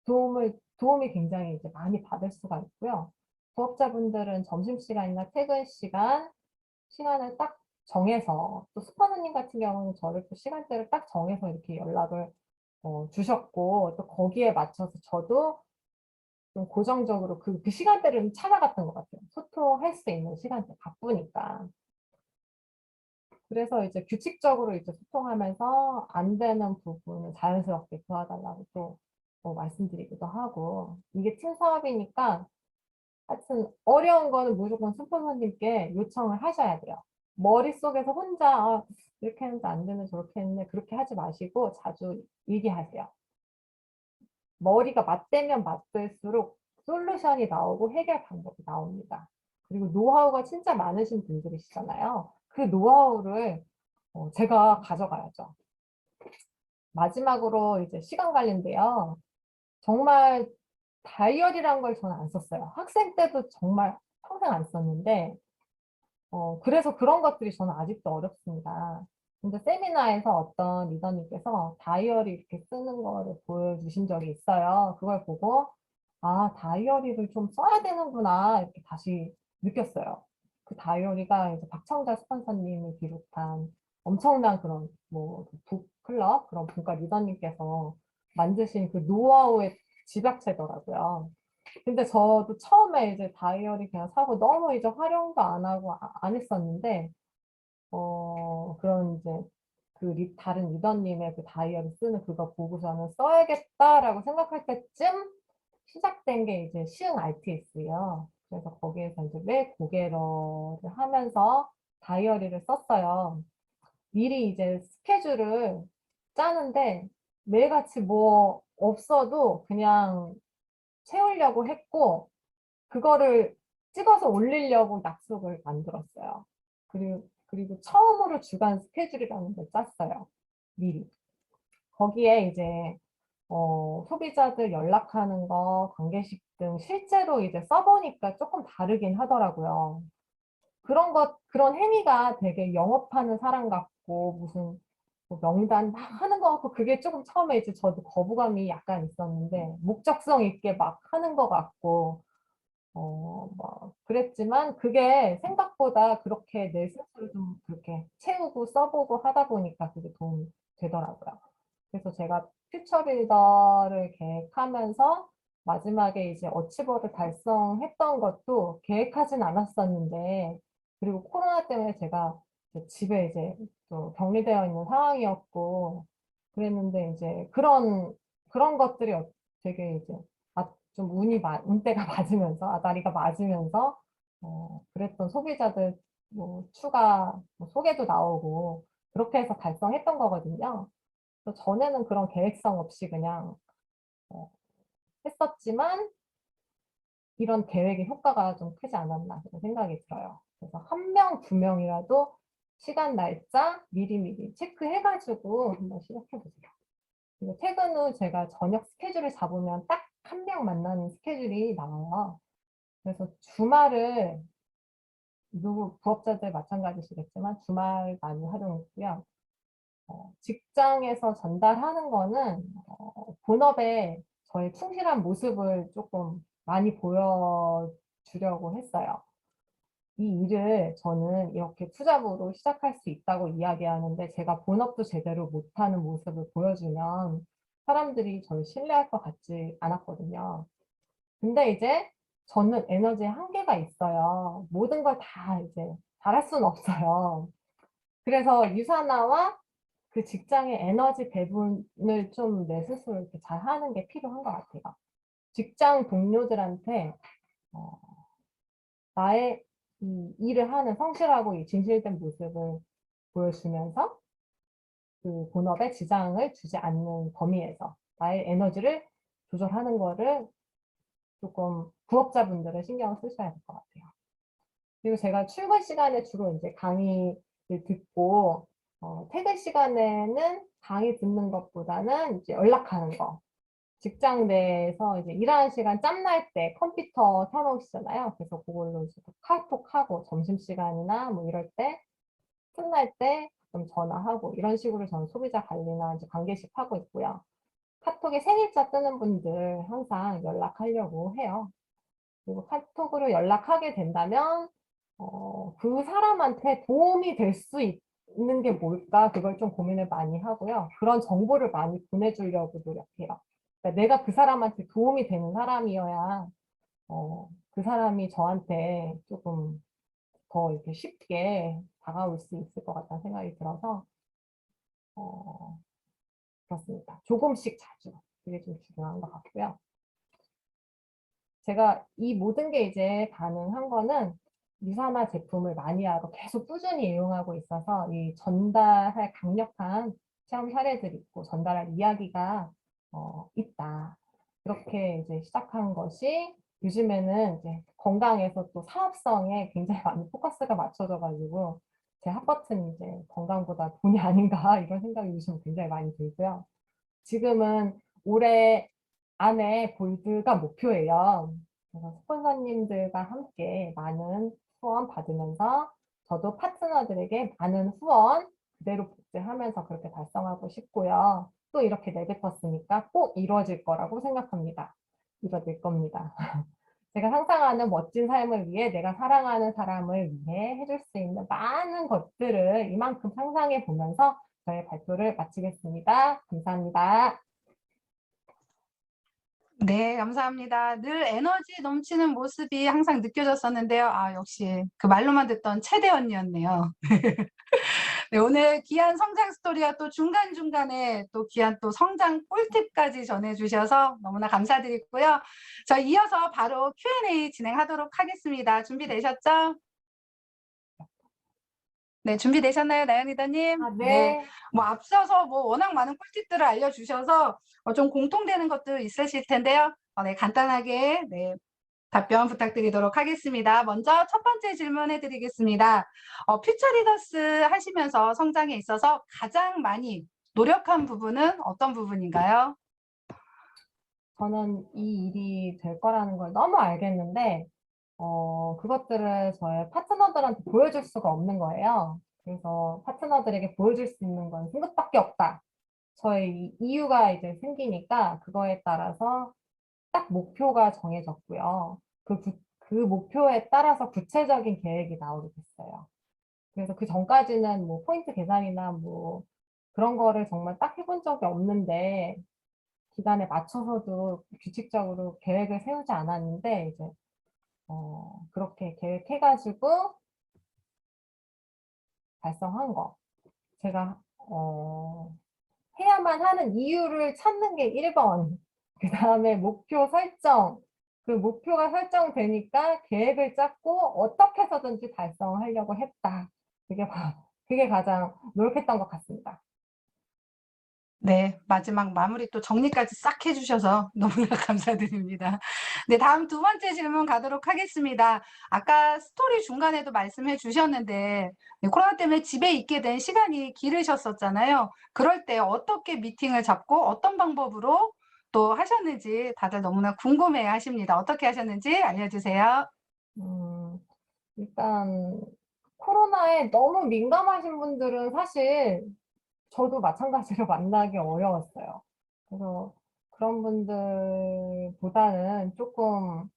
도움이 굉장히 이제 많이 받을 수가 있고요. 부업자분들은 점심시간이나 퇴근 시간을 딱 정해서 또 스포너님 같은 경우는 저를 또 시간대를 딱 정해서 이렇게 연락을 주셨고 또 거기에 맞춰서 저도 좀 고정적으로 그 시간대를 찾아갔던 것 같아요. 소통할 수 있는 시간대 바쁘니까. 그래서 이제 규칙적으로 이제 소통하면서 안 되는 부분을 자연스럽게 도와달라고 또 말씀드리기도 하고 이게 팀 사업이니까 하여튼 어려운 거는 무조건 스폰서님께 요청을 하셔야 돼요. 머릿속에서 혼자 이렇게 했는데 안 되네 저렇게 했네 그렇게 하지 마시고 자주 얘기하세요. 머리가 맞대면 맞댈수록 솔루션이 나오고 해결 방법이 나옵니다. 그리고 노하우가 진짜 많으신 분들이시잖아요. 그 노하우를 제가 가져가야죠. 마지막으로 이제 시간 관리인데요. 정말 다이어리란 걸 저는 안 썼어요. 학생 때도 정말 평생 안 썼는데, 그래서 그런 것들이 저는 아직도 어렵습니다. 근데 세미나에서 어떤 리더님께서 다이어리 이렇게 쓰는 거를 보여주신 적이 있어요. 그걸 보고, 아, 다이어리를 좀 써야 되는구나, 이렇게 다시 느꼈어요. 그 다이어리가 이제 박청자 스폰서님을 비롯한 엄청난 그런 뭐 북클럽 그런 분과 리더님께서 만드신 그 노하우의 집약체더라고요. 근데 저도 처음에 이제 다이어리 그냥 사고 너무 이제 활용도 안 하고 안 했었는데, 그런 이제 다른 리더님의 그 다이어리 쓰는 그거 보고서는 써야겠다라고 생각할 때쯤 시작된 게 이제 시흥 RTS예요. 그래서 거기에서 이제 매 고개러를 하면서 다이어리를 썼어요. 미리 이제 스케줄을 짜는데 매일같이 뭐 없어도 그냥 채우려고 했고, 그거를 찍어서 올리려고 약속을 만들었어요. 그리고 처음으로 주간 스케줄이라는 걸 짰어요. 미리. 거기에 이제 소비자들 연락하는 거, 관계식 등 실제로 이제 써보니까 조금 다르긴 하더라고요. 그런 행위가 되게 영업하는 사람 같고, 무슨 뭐 명단 막 하는 거 같고, 그게 조금 처음에 이제 저도 거부감이 약간 있었는데, 목적성 있게 막 하는 거 같고, 뭐, 그랬지만, 그게 생각보다 그렇게 내 스스로 좀 그렇게 채우고 써보고 하다 보니까 그게 도움이 되더라고요. 그래서 제가 퓨처 빌더를 계획하면서 마지막에 이제 어치버를 달성했던 것도 계획하진 않았었는데, 그리고 코로나 때문에 제가 이제 집에 이제 또 격리되어 있는 상황이었고, 그랬는데 이제 그런 것들이 되게 이제 좀 운대가 맞으면서, 아다리가 맞으면서, 그랬던 소비자들 뭐 추가 뭐 소개도 나오고, 그렇게 해서 달성했던 거거든요. 그래서 전에는 그런 계획성 없이 그냥 어, 했었지만 이런 계획의 효과가 좀 크지 않았나 그런 생각이 들어요. 그래서 한 명, 두 명이라도 시간, 날짜 미리미리 체크해가지고 한번 시작해보세요. 그리고 퇴근 후 제가 저녁 스케줄을 잡으면 딱 한 명 만나는 스케줄이 나와요. 그래서 주말을 누구 부업자들 마찬가지시겠지만 주말 많이 활용했고요. 직장에서 전달하는 거는 본업에 저의 충실한 모습을 조금 많이 보여주려고 했어요. 이 일을 저는 이렇게 투잡으로 시작할 수 있다고 이야기하는데 제가 본업도 제대로 못하는 모습을 보여주면 사람들이 저를 신뢰할 것 같지 않았거든요. 근데 이제 저는 에너지에 한계가 있어요. 모든 걸 다 이제 잘할 수는 없어요. 그래서 유사나와 그 직장의 에너지 배분을 좀 내 스스로 이렇게 잘 하는 게 필요한 것 같아요. 직장 동료들한테 어, 나의 이 일을 하는 성실하고 이 진실된 모습을 보여주면서 그 본업에 지장을 주지 않는 범위에서 나의 에너지를 조절하는 거를 조금 부업자분들은 신경을 쓰셔야 될 것 같아요. 그리고 제가 출근 시간에 주로 이제 강의를 듣고 퇴근 시간에는 강의 듣는 것보다는 이제 연락하는 거. 직장 내에서 이제 일하는 시간 짬날 때 컴퓨터 켜놓으시잖아요. 그래서 그걸로 이제 카톡하고 점심시간이나 뭐 이럴 때 끝날 때 좀 전화하고 이런 식으로 저는 소비자 관리나 이제 관계식 하고 있고요. 카톡에 생일자 뜨는 분들 항상 연락하려고 해요. 그리고 카톡으로 연락하게 된다면 그 사람한테 도움이 될 수 있는 게 뭘까? 그걸 좀 고민을 많이 하고요. 그런 정보를 많이 보내주려고 노력해요. 그러니까 내가 그 사람한테 도움이 되는 사람이어야 그 사람이 저한테 조금 더 이렇게 쉽게 다가올 수 있을 것 같다는 생각이 들어서 어, 그렇습니다. 조금씩 자주 그게 좀 중요한 것 같고요. 제가 이 모든 게 이제 가능한 거는 유산화 제품을 마니아로 계속 꾸준히 이용하고 있어서 이 전달할 강력한 체험 사례들이 있고 전달할 이야기가 있다. 그렇게 이제 시작한 것이 요즘에는 이제 건강에서 또 사업성에 굉장히 많이 포커스가 맞춰져가지고 제 핫버튼이 이제 건강보다 돈이 아닌가 이런 생각이 요즘 굉장히 많이 들고요. 지금은 올해 안에 골드가 목표예요. 그래서 스폰서님들과 함께 많은 후원 받으면서 저도 파트너들에게 많은 후원 그대로 복제하면서 그렇게 달성하고 싶고요. 또 이렇게 내뱉었으니까 꼭 이루어질 거라고 생각합니다. 이루어질 겁니다. 제가 상상하는 멋진 삶을 위해 내가 사랑하는 사람을 위해 해줄 수 있는 많은 것들을 이만큼 상상해 보면서 저의 발표를 마치겠습니다. 감사합니다. 네, 감사합니다. 늘 에너지 넘치는 모습이 항상 느껴졌었는데요. 아, 역시 그 말로만 듣던 채대 언니였네요. 네, 오늘 귀한 성장 스토리와 또 중간중간에 또 귀한 또 성장 꿀팁까지 전해주셔서 너무나 감사드리고요. 저 이어서 바로 Q&A 진행하도록 하겠습니다. 준비되셨죠? 네, 준비되셨나요, 나연 리더님? 아, 네, 네. 뭐 앞서서 뭐 워낙 많은 꿀팁들을 알려주셔서 좀 공통되는 것도 있으실 텐데요. 네, 간단하게 네, 답변 부탁드리도록 하겠습니다. 먼저 첫 번째 질문해 드리겠습니다. 퓨처 리더스 하시면서 성장에 있어서 가장 많이 노력한 부분은 어떤 부분인가요? 저는 이 일이 될 거라는 걸 너무 알겠는데, 그것들을 저의 파트너들한테 보여줄 수가 없는 거예요. 그래서 파트너들에게 보여줄 수 있는 건 승급밖에 없다. 저의 이유가 이제 생기니까 그거에 따라서 딱 목표가 정해졌고요. 그 목표에 따라서 구체적인 계획이 나오게 됐어요. 그래서 그 전까지는 뭐 포인트 계산이나 뭐 그런 거를 정말 딱 해본 적이 없는데 기간에 맞춰서도 규칙적으로 계획을 세우지 않았는데 이제 그렇게 계획해가지고 달성한 거. 제가 해야만 하는 이유를 찾는 게 1번. 그 다음에 목표 설정. 그 목표가 설정되니까 계획을 짰고 어떻게 해서든지 달성하려고 했다. 그게 가장 노력했던 것 같습니다. 네, 마지막 마무리 또 정리까지 싹 해주셔서 너무나 감사드립니다. 네, 다음 두 번째 질문 가도록 하겠습니다. 아까 스토리 중간에도 말씀해 주셨는데, 네, 코로나 때문에 집에 있게 된 시간이 길으셨었잖아요. 그럴 때 어떻게 미팅을 잡고 어떤 방법으로 또 하셨는지 다들 너무나 궁금해 하십니다. 어떻게 하셨는지 알려주세요. 음, 일단 코로나에 너무 민감하신 분들은 사실 저도 마찬가지로 만나기 어려웠어요. 그래서 그런 분들보다는 조금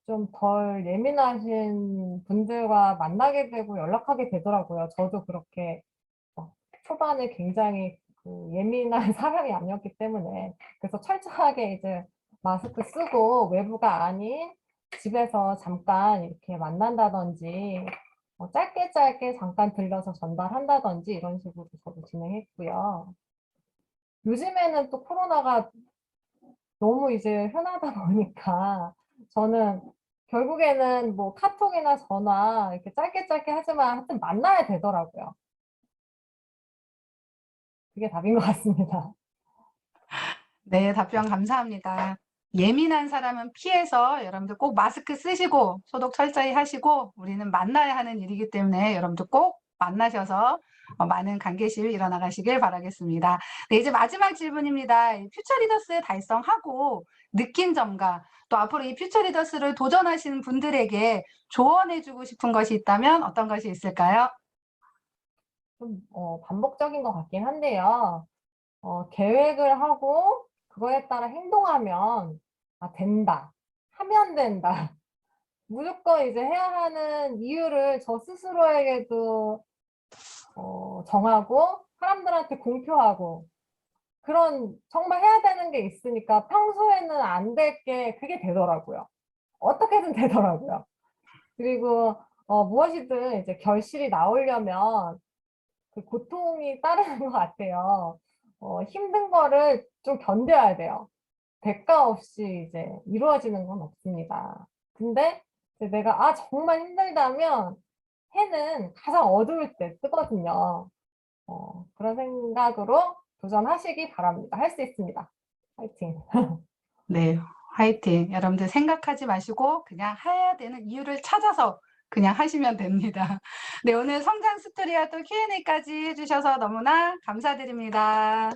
좀 덜 예민하신 분들과 만나게 되고 연락하게 되더라고요. 저도 그렇게 초반에 굉장히 그 예민한 사람이 아니었기 때문에 그래서 철저하게 이제 마스크 쓰고 외부가 아닌 집에서 잠깐 이렇게 만난다든지 짧게 짧게 잠깐 들려서 전달한다든지 이런 식으로 저도 진행했고요. 요즘에는 또 코로나가 너무 이제 흔하다 보니까 저는 결국에는 뭐 카톡이나 전화 이렇게 짧게 짧게 하지만 하여튼 만나야 되더라고요. 그게 답인 것 같습니다. 네, 답변 감사합니다. 예민한 사람은 피해서 여러분들 꼭 마스크 쓰시고 소독 철저히 하시고 우리는 만나야 하는 일이기 때문에 여러분들 꼭 만나셔서 많은 관계실 일어나가시길 바라겠습니다. 네, 이제 마지막 질문입니다. 이 퓨처 리더스 달성하고 느낀 점과 또 앞으로 이 퓨처 리더스를 도전하시는 분들에게 조언해주고 싶은 것이 있다면 어떤 것이 있을까요? 좀 반복적인 것 같긴 한데요. 계획을 하고 그거에 따라 행동하면 된다. 하면 된다. 무조건 이제 해야 하는 이유를 저 스스로에게도 정하고 사람들한테 공표하고 그런 정말 해야 되는 게 있으니까 평소에는 안 될 게 그게 되더라고요. 어떻게든 되더라고요. 그리고 무엇이든 이제 결실이 나오려면 그 고통이 따르는 것 같아요. 힘든 거를 좀 견뎌야 돼요. 대가 없이 이제 이루어지는 건 없습니다. 근데 이제 내가 정말 힘들다면 해는 가장 어두울 때 뜨거든요. 그런 생각으로 도전하시기 바랍니다. 할 수 있습니다. 파이팅. 네, 화이팅. 여러분들 생각하지 마시고 그냥 해야 되는 이유를 찾아서 그냥 하시면 됩니다. 네, 오늘 성장 스토리와 또 Q&A까지 해주셔서 너무나 감사드립니다.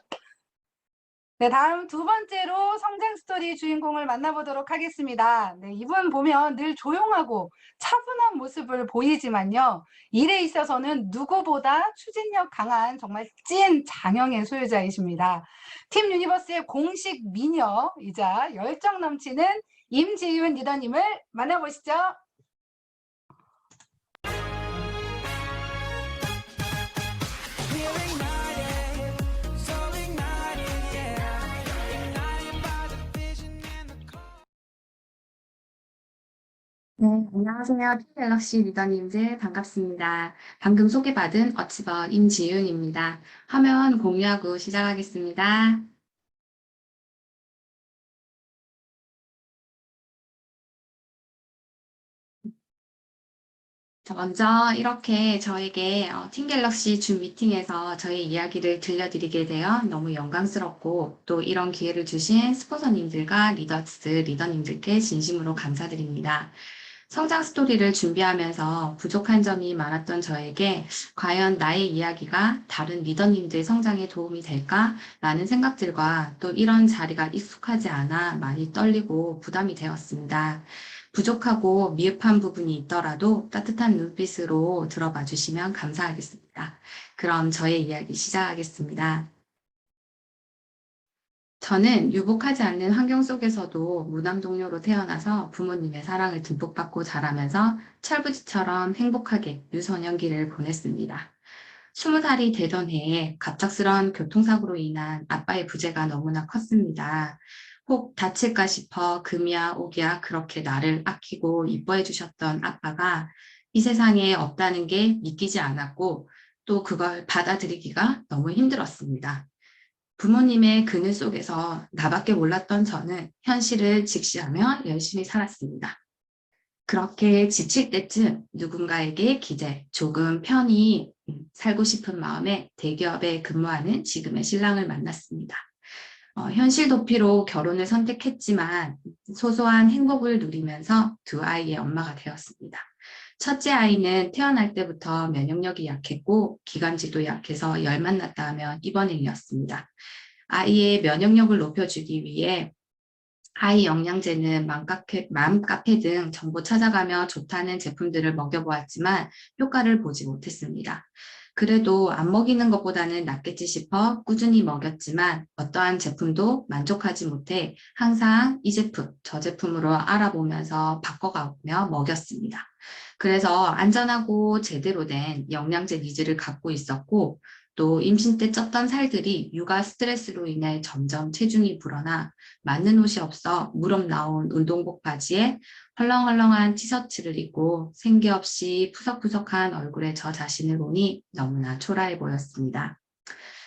네, 다음 두 번째로 성장 스토리 주인공을 만나보도록 하겠습니다. 네, 이분 보면 늘 조용하고 차분한 모습을 보이지만요. 일에 있어서는 누구보다 추진력 강한 정말 찐 장형의 소유자이십니다. 팀 유니버스의 공식 미녀이자 열정 넘치는 임지윤 리더님을 만나보시죠. 네, 안녕하세요. 갤럭시 리더님들 반갑습니다. 방금 소개받은 어치버 임지윤입니다. 화면 공유하고 시작하겠습니다. 자, 먼저 이렇게 저에게 팀 갤럭시 줌 미팅에서 저의 이야기를 들려드리게 되어 너무 영광스럽고 또 이런 기회를 주신 스폰서님들과 리더님들께 진심으로 감사드립니다. 성장 스토리를 준비하면서 부족한 점이 많았던 저에게 과연 나의 이야기가 다른 리더님들 성장에 도움이 될까라는 생각들과 또 이런 자리가 익숙하지 않아 많이 떨리고 부담이 되었습니다. 부족하고 미흡한 부분이 있더라도 따뜻한 눈빛으로 들어봐 주시면 감사하겠습니다. 그럼 저의 이야기 시작하겠습니다. 저는 유복하지 않는 환경 속에서도 무남동녀로 태어나서 부모님의 사랑을 듬뿍 받고 자라면서 철부지처럼 행복하게 유소년기를 보냈습니다. 20살이 되던 해에 갑작스런 교통사고로 인한 아빠의 부재가 너무나 컸습니다. 혹 다칠까 싶어 금이야 옥이야 그렇게 나를 아끼고 이뻐해 주셨던 아빠가 이 세상에 없다는 게 믿기지 않았고 또 그걸 받아들이기가 너무 힘들었습니다. 부모님의 그늘 속에서 나밖에 몰랐던 저는 현실을 직시하며 열심히 살았습니다. 그렇게 지칠 때쯤 누군가에게 기대, 조금 편히 살고 싶은 마음에 대기업에 근무하는 지금의 신랑을 만났습니다. 현실 도피로 결혼을 선택했지만 소소한 행복을 누리면서 두 아이의 엄마가 되었습니다. 첫째 아이는 태어날 때부터 면역력이 약했고 기관지도 약해서 열만 났다 하면 입원행이었습니다. 아이의 면역력을 높여주기 위해 아이 영양제는 맘카페 등 정보 찾아가며 좋다는 제품들을 먹여보았지만 효과를 보지 못했습니다. 그래도 안 먹이는 것보다는 낫겠지 싶어 꾸준히 먹였지만 어떠한 제품도 만족하지 못해 항상 이 제품, 저 제품으로 알아보면서 바꿔가며 먹였습니다. 그래서 안전하고 제대로 된 영양제 니즈를 갖고 있었고 또 임신 때 쪘던 살들이 육아 스트레스로 인해 점점 체중이 불어나 맞는 옷이 없어 무릎 나온 운동복 바지에 헐렁헐렁한 티셔츠를 입고 생기 없이 푸석푸석한 얼굴에 저 자신을 보니 너무나 초라해 보였습니다.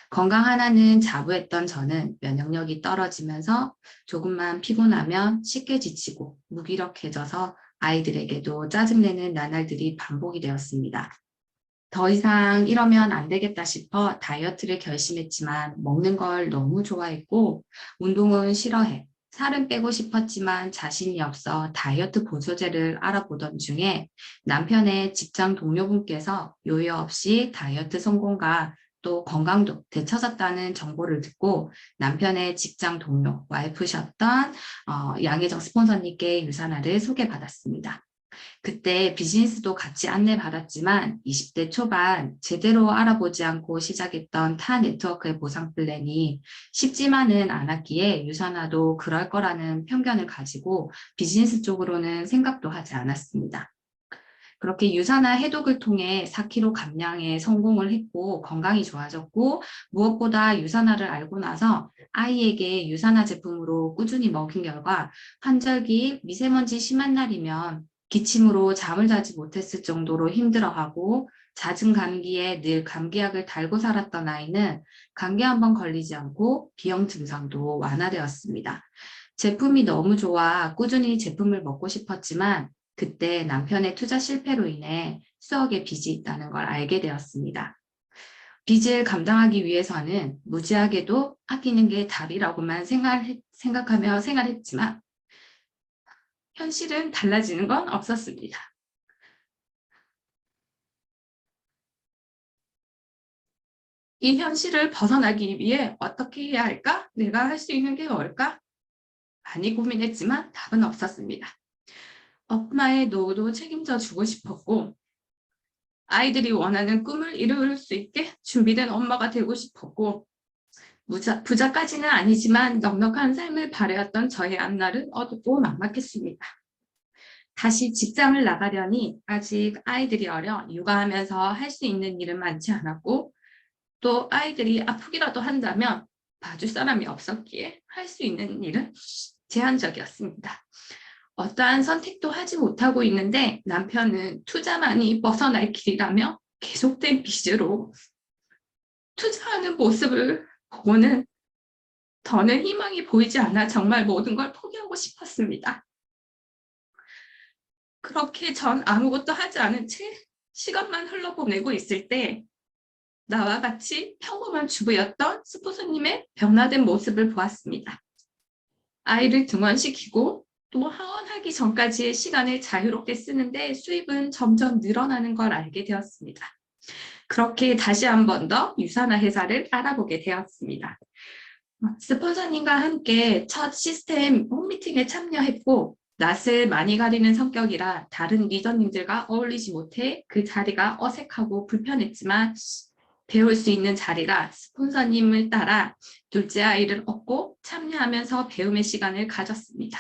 건강 하나는 자부했던 저는 면역력이 떨어지면서 조금만 피곤하면 쉽게 지치고 무기력해져서 아이들에게도 짜증내는 나날들이 반복이 되었습니다. 더 이상 이러면 안 되겠다 싶어 다이어트를 결심했지만 먹는 걸 너무 좋아했고 운동은 싫어해. 살은 빼고 싶었지만 자신이 없어 다이어트 보조제를 알아보던 중에 남편의 직장 동료분께서 요요 없이 다이어트 성공과 또 건강도 되찾았다는 정보를 듣고 남편의 직장 동료, 와이프셨던 양혜정 스폰서님께 유산화를 소개받았습니다. 그때 비즈니스도 같이 안내받았지만 20대 초반 제대로 알아보지 않고 시작했던 타 네트워크의 보상 플랜이 쉽지만은 않았기에 유산화도 그럴 거라는 편견을 가지고 비즈니스 쪽으로는 생각도 하지 않았습니다. 그렇게 유산화 해독을 통해 4kg 감량에 성공을 했고 건강이 좋아졌고 무엇보다 유산화를 알고 나서 아이에게 유산화 제품으로 꾸준히 먹인 결과 환절기, 미세먼지 심한 날이면 기침으로 잠을 자지 못했을 정도로 힘들어하고 잦은 감기에 늘 감기약을 달고 살았던 아이는 감기 한번 걸리지 않고 비형 증상도 완화되었습니다. 제품이 너무 좋아 꾸준히 제품을 먹고 싶었지만 그때 남편의 투자 실패로 인해 수억의 빚이 있다는 걸 알게 되었습니다. 빚을 감당하기 위해서는 무지하게도 아끼는 게 답이라고만 생각하며 생활했지만 현실은 달라지는 건 없었습니다. 이 현실을 벗어나기 위해 어떻게 해야 할까? 내가 할 수 있는 게 뭘까? 많이 고민했지만 답은 없었습니다. 엄마의 노후도 책임져 주고 싶었고 아이들이 원하는 꿈을 이룰 수 있게 준비된 엄마가 되고 싶었고 부자까지는 아니지만 넉넉한 삶을 바라였던 저의 앞날은 어둡고 막막했습니다. 다시 직장을 나가려니 아직 아이들이 어려 육아하면서 할 수 있는 일은 많지 않았고 또 아이들이 아프기라도 한다면 봐줄 사람이 없었기에 할 수 있는 일은 제한적이었습니다. 어떠한 선택도 하지 못하고 있는데 남편은 투자만이 벗어날 길이라며 계속된 빚으로 투자하는 모습을 보고는 더는 희망이 보이지 않아 정말 모든 걸 포기하고 싶었습니다. 그렇게 전 아무것도 하지 않은 채 시간만 흘러보내고 있을 때 나와 같이 평범한 주부였던 스폰서님의 변화된 모습을 보았습니다. 아이를 등원시키고 또 하원하기 전까지의 시간을 자유롭게 쓰는데 수입은 점점 늘어나는 걸 알게 되었습니다. 그렇게 다시 한 번 더 유산화 회사를 알아보게 되었습니다. 스폰서님과 함께 첫 시스템 홈미팅에 참여했고 낯을 많이 가리는 성격이라 다른 리더님들과 어울리지 못해 그 자리가 어색하고 불편했지만 배울 수 있는 자리라 스폰서님을 따라 둘째 아이를 얻고 참여하면서 배움의 시간을 가졌습니다.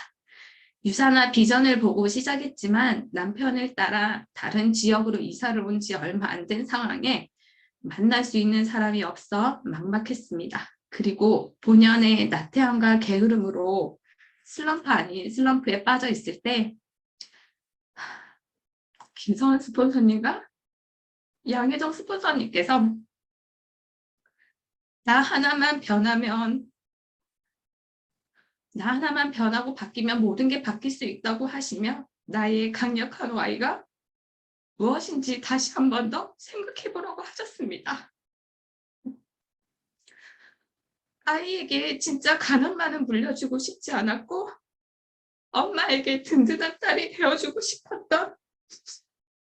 유산화 비전을 보고 시작했지만 남편을 따라 다른 지역으로 이사를 온 지 얼마 안 된 상황에 만날 수 있는 사람이 없어 막막했습니다. 그리고 본연의 나태함과 게으름으로 슬럼프 아닌 슬럼프에 빠져 있을 때 김성원 스폰서님과 양혜정 스폰서님께서 나 하나만 변하고 바뀌면 모든 게 바뀔 수 있다고 하시며 나의 강력한 Y가 무엇인지 다시 한 번 더 생각해 보라고 하셨습니다. 아이에게 진짜 가난만은 물려주고 싶지 않았고 엄마에게 든든한 딸이 되어주고 싶었던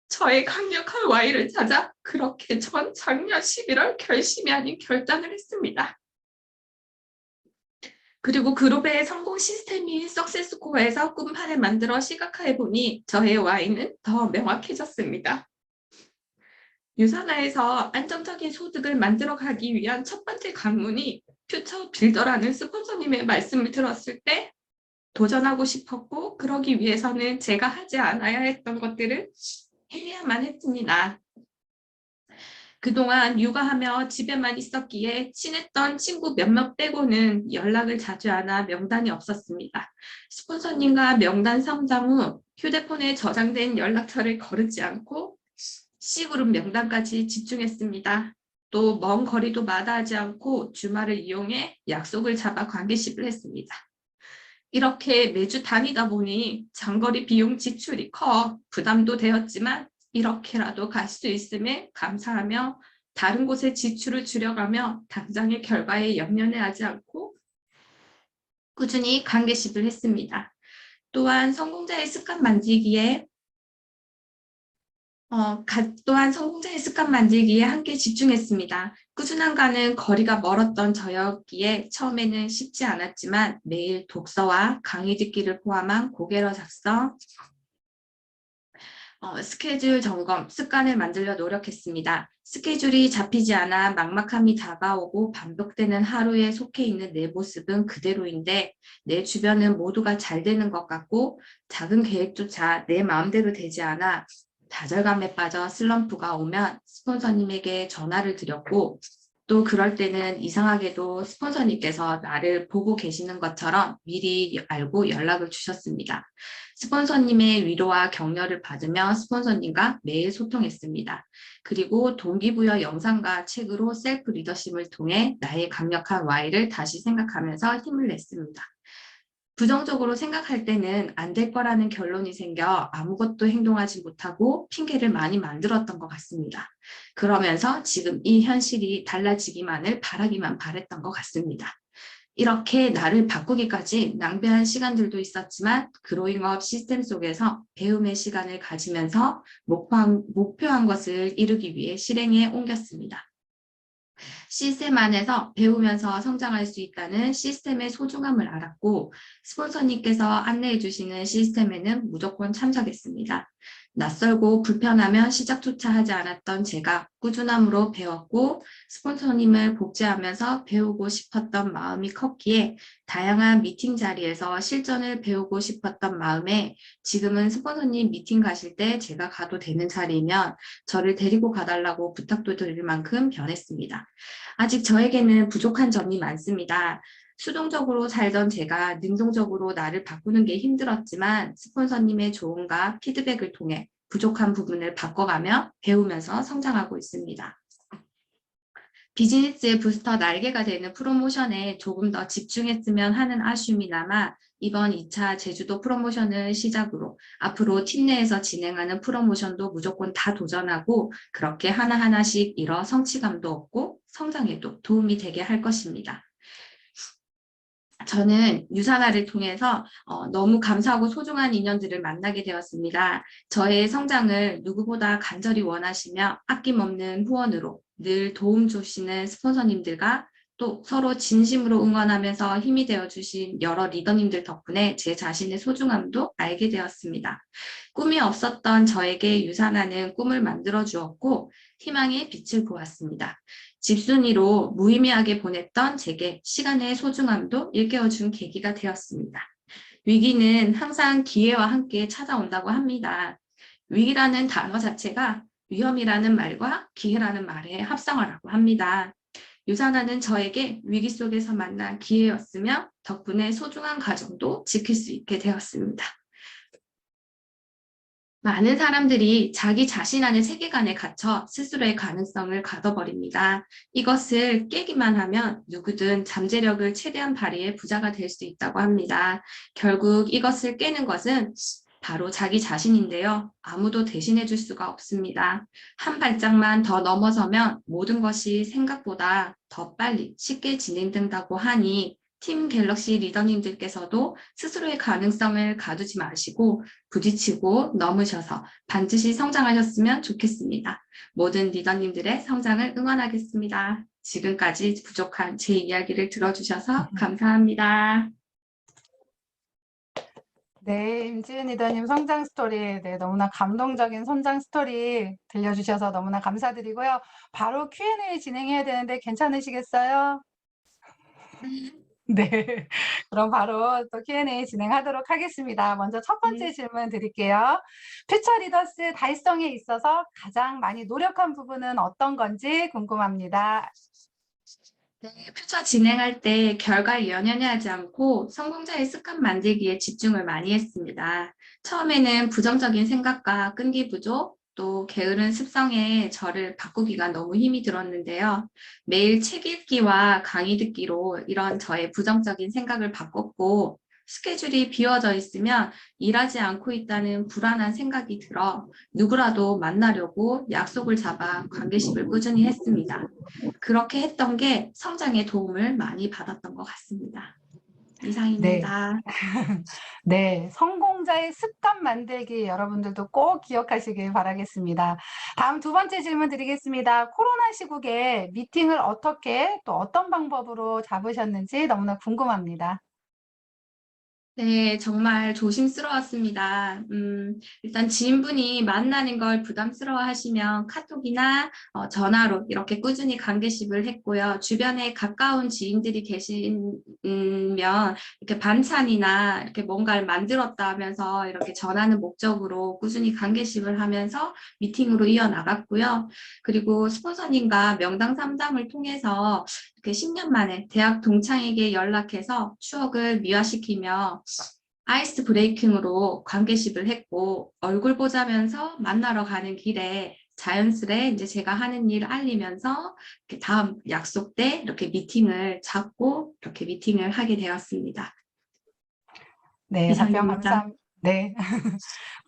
저의 강력한 Y를 찾아 그렇게 전 작년 11월 결심이 아닌 결단을 했습니다. 그리고 그룹의 성공 시스템인 석세스코어에서 꿈판을 만들어 시각화해 보니 저의 Y는 더 명확해졌습니다. 유산화에서 안정적인 소득을 만들어가기 위한 첫 번째 관문이 퓨처 빌더라는 스폰서님의 말씀을 들었을 때 도전하고 싶었고 그러기 위해서는 제가 하지 않아야 했던 것들을 해야만 했습니다. 그동안 육아하며 집에만 있었기에 친했던 친구 몇몇 빼고는 연락을 자주 하나 명단이 없었습니다. 스폰서님과 명단 성장 후 휴대폰에 저장된 연락처를 거르지 않고 C그룹 명단까지 집중했습니다. 또 먼 거리도 마다하지 않고 주말을 이용해 약속을 잡아 관계식을 했습니다. 이렇게 매주 다니다 보니 장거리 비용 지출이 커 부담도 되었지만 이렇게라도 갈 수 있음에 감사하며 다른 곳에 지출을 줄여가며 당장의 결과에 연연해하지 않고 꾸준히 관계식을 했습니다. 또한 성공자의 습관 만들기에 함께 집중했습니다. 꾸준함과는 거리가 멀었던 저였기에 처음에는 쉽지 않았지만 매일 독서와 강의 듣기를 포함한 고개로 작성, 스케줄 점검, 습관을 만들려 노력했습니다. 스케줄이 잡히지 않아 막막함이 다가오고 반복되는 하루에 속해 있는 내 모습은 그대로인데 내 주변은 모두가 잘 되는 것 같고 작은 계획조차 내 마음대로 되지 않아 좌절감에 빠져 슬럼프가 오면 스폰서님에게 전화를 드렸고 또 그럴 때는 이상하게도 스폰서님께서 나를 보고 계시는 것처럼 미리 알고 연락을 주셨습니다. 스폰서님의 위로와 격려를 받으며 스폰서님과 매일 소통했습니다. 그리고 동기부여 영상과 책으로 셀프 리더십을 통해 나의 강력한 Y를 다시 생각하면서 힘을 냈습니다. 부정적으로 생각할 때는 안 될 거라는 결론이 생겨 아무것도 행동하지 못하고 핑계를 많이 만들었던 것 같습니다. 그러면서 지금 이 현실이 달라지기만을 바라기만 바랬던 것 같습니다. 이렇게 나를 바꾸기까지 낭비한 시간들도 있었지만 그로잉업 시스템 속에서 배움의 시간을 가지면서 목표한 것을 이루기 위해 실행에 옮겼습니다. 시스템 안에서 배우면서 성장할 수 있다는 시스템의 소중함을 알았고 스폰서님께서 안내해 주시는 시스템에는 무조건 참석했습니다. 낯설고 불편하며 시작조차 하지 않았던 제가 꾸준함으로 배웠고 스폰서님을 복제하면서 배우고 싶었던 마음이 컸기에 다양한 미팅 자리에서 실전을 배우고 싶었던 마음에 지금은 스폰서님 미팅 가실 때 제가 가도 되는 자리면 저를 데리고 가달라고 부탁도 드릴 만큼 변했습니다. 아직 저에게는 부족한 점이 많습니다. 수동적으로 살던 제가 능동적으로 나를 바꾸는 게 힘들었지만 스폰서님의 조언과 피드백을 통해 부족한 부분을 바꿔가며 배우면서 성장하고 있습니다. 비즈니스의 부스터 날개가 되는 프로모션에 조금 더 집중했으면 하는 아쉬움이 남아 이번 2차 제주도 프로모션을 시작으로 앞으로 팀 내에서 진행하는 프로모션도 무조건 다 도전하고 그렇게 하나하나씩 이뤄 성취감도 얻고 성장에도 도움이 되게 할 것입니다. 저는 유산화를 통해서 너무 감사하고 소중한 인연들을 만나게 되었습니다. 저의 성장을 누구보다 간절히 원하시며 아낌없는 후원으로 늘 도움 주시는 스폰서님들과 또 서로 진심으로 응원하면서 힘이 되어주신 여러 리더님들 덕분에 제 자신의 소중함도 알게 되었습니다. 꿈이 없었던 저에게 유산화는 꿈을 만들어 주었고 희망의 빛을 보았습니다. 집순이로 무의미하게 보냈던 제게 시간의 소중함도 일깨워준 계기가 되었습니다. 위기는 항상 기회와 함께 찾아온다고 합니다. 위기라는 단어 자체가 위험이라는 말과 기회라는 말의 합성어라고 합니다. 유산화는 저에게 위기 속에서 만난 기회였으며 덕분에 소중한 가정도 지킬 수 있게 되었습니다. 많은 사람들이 자기 자신 안의 세계관에 갇혀 스스로의 가능성을 가둬버립니다. 이것을 깨기만 하면 누구든 잠재력을 최대한 발휘해 부자가 될 수 있다고 합니다. 결국 이것을 깨는 것은 바로 자기 자신인데요. 아무도 대신해 줄 수가 없습니다. 한 발짝만 더 넘어서면 모든 것이 생각보다 더 빨리 쉽게 진행된다고 하니 팀 갤럭시 리더님들께서도 스스로의 가능성을 가두지 마시고 부딪히고 넘으셔서 반드시 성장하셨으면 좋겠습니다. 모든 리더님들의 성장을 응원하겠습니다. 지금까지 부족한 제 이야기를 들어주셔서 감사합니다. 네, 임지은 리더님 성장 스토리, 네, 너무나 감동적인 성장 스토리 들려주셔서 너무나 감사드리고요. 바로 Q&A 진행해야 되는데 괜찮으시겠어요? 네, 그럼 바로 또 Q&A 진행하도록 하겠습니다. 먼저 첫 번째 질문 드릴게요. 퓨처 리더스 달성에 있어서 가장 많이 노력한 부분은 어떤 건지 궁금합니다. 네, 퓨처 진행할 때 결과에 연연하지 않고 성공자의 습관 만들기에 집중을 많이 했습니다. 처음에는 부정적인 생각과 끈기 부족, 또 게으른 습성에 저를 바꾸기가 너무 힘이 들었는데요. 매일 책 읽기와 강의 듣기로 이런 저의 부정적인 생각을 바꿨고 스케줄이 비워져 있으면 일하지 않고 있다는 불안한 생각이 들어 누구라도 만나려고 약속을 잡아 관계식을 꾸준히 했습니다. 그렇게 했던 게 성장에 도움을 많이 받았던 것 같습니다. 이상입니다. 네, 성공자의 습관 만들기 여러분들도 꼭 기억하시길 바라겠습니다. 다음 두 번째 질문 드리겠습니다. 코로나 시국에 미팅을 어떻게 또 어떤 방법으로 잡으셨는지 너무나 궁금합니다. 네, 정말 조심스러웠습니다. 일단 지인분이 만나는 걸 부담스러워 하시면 카톡이나 전화로 이렇게 꾸준히 관계식을 했고요. 주변에 가까운 지인들이 계시면 이렇게 반찬이나 이렇게 뭔가를 만들었다 하면서 이렇게 전하는 목적으로 꾸준히 관계식을 하면서 미팅으로 이어나갔고요. 그리고 스폰서님과 명당 상담을 통해서 이렇게 10년 만에 대학 동창에게 연락해서 추억을 미화시키며 아이스 브레이킹으로 관계식을 했고 얼굴 보자면서 만나러 가는 길에 자연스레 이제 제가 하는 일 알리면서 이렇게 다음 약속 때 이렇게 미팅을 잡고 이렇게 미팅을 하게 되었습니다. 네, 답변 이상입니다. 감사합니다. 네.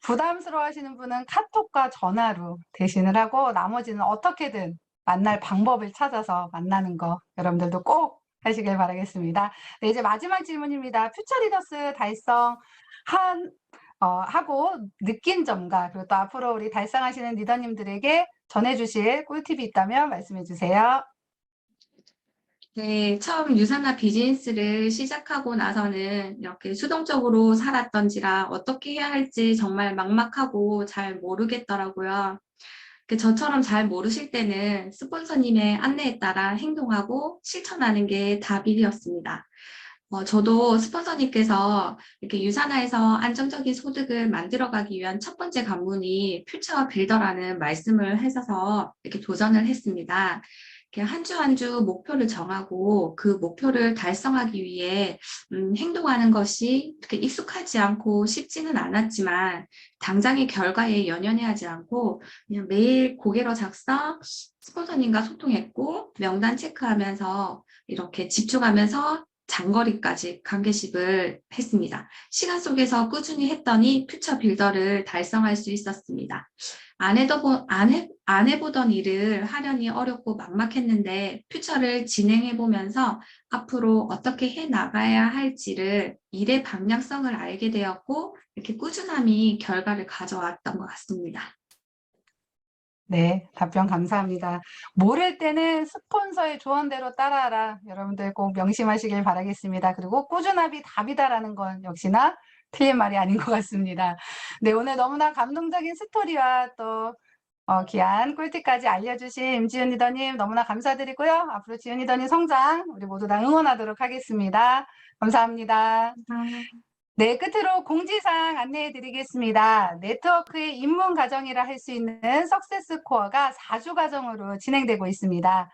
부담스러워 하시는 분은 카톡과 전화로 대신을 하고 나머지는 어떻게든 만날 방법을 찾아서 만나는 거 여러분들도 꼭 하시길 바라겠습니다. 네, 이제 마지막 질문입니다. 퓨처 리더스 하고 느낀 점과 그리고 또 앞으로 우리 달성하시는 리더님들에게 전해주실 꿀팁이 있다면 말씀해 주세요. 네, 처음 유산화 비즈니스를 시작하고 나서는 이렇게 수동적으로 살았던지라 어떻게 해야 할지 정말 막막하고 잘 모르겠더라고요. 저처럼 잘 모르실 때는 스폰서님의 안내에 따라 행동하고 실천하는 게 답이었습니다. 저도 스폰서님께서 이렇게 유산화에서 안정적인 소득을 만들어가기 위한 첫 번째 관문이 퓨처 빌더라는 말씀을 하셔서 이렇게 도전을 했습니다. 한 주 한 주 목표를 정하고 그 목표를 달성하기 위해 행동하는 것이 그렇게 익숙하지 않고 쉽지는 않았지만 당장의 결과에 연연해하지 않고 그냥 매일 고개로 작성, 스폰서님과 소통했고 명단 체크하면서 이렇게 집중하면서 장거리까지 관계십을 했습니다. 시간 속에서 꾸준히 했더니 퓨처 빌더를 달성할 수 있었습니다. 안 해보던 일을 하려니 어렵고 막막했는데 퓨처를 진행해보면서 앞으로 어떻게 해 나가야 할지를 일의 방향성을 알게 되었고 이렇게 꾸준함이 결과를 가져왔던 것 같습니다. 네, 답변 감사합니다. 모를 때는 스폰서의 조언대로 따라하라. 여러분들 꼭 명심하시길 바라겠습니다. 그리고 꾸준함이 답이다라는 건 역시나 틀린 말이 아닌 것 같습니다. 네, 오늘 너무나 감동적인 스토리와 또 귀한 꿀팁까지 알려주신 임지윤 리더님 너무나 감사드리고요. 앞으로 지윤 리더님 성장 우리 모두 다 응원하도록 하겠습니다. 감사합니다. 네, 끝으로 공지사항 안내해 드리겠습니다. 네트워크의 입문 과정이라 할 수 있는 석세스 코어가 4주 과정으로 진행되고 있습니다.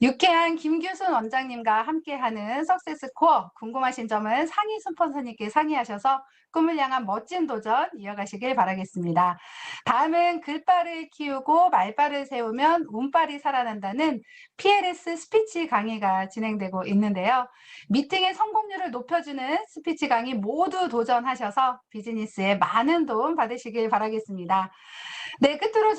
유쾌한 김규순 원장님과 함께하는 석세스 코어 궁금하신 점은 상위 스폰서님께 상의하셔서 꿈을 향한 멋진 도전 이어가시길 바라겠습니다. 다음은 글발을 키우고 말발을 세우면 운발이 살아난다는 PLS 스피치 강의가 진행되고 있는데요. 미팅의 성공률을 높여주는 스피치 강의 모두 도전하셔서 비즈니스에 많은 도움 받으시길 바라겠습니다. 네, 끝으로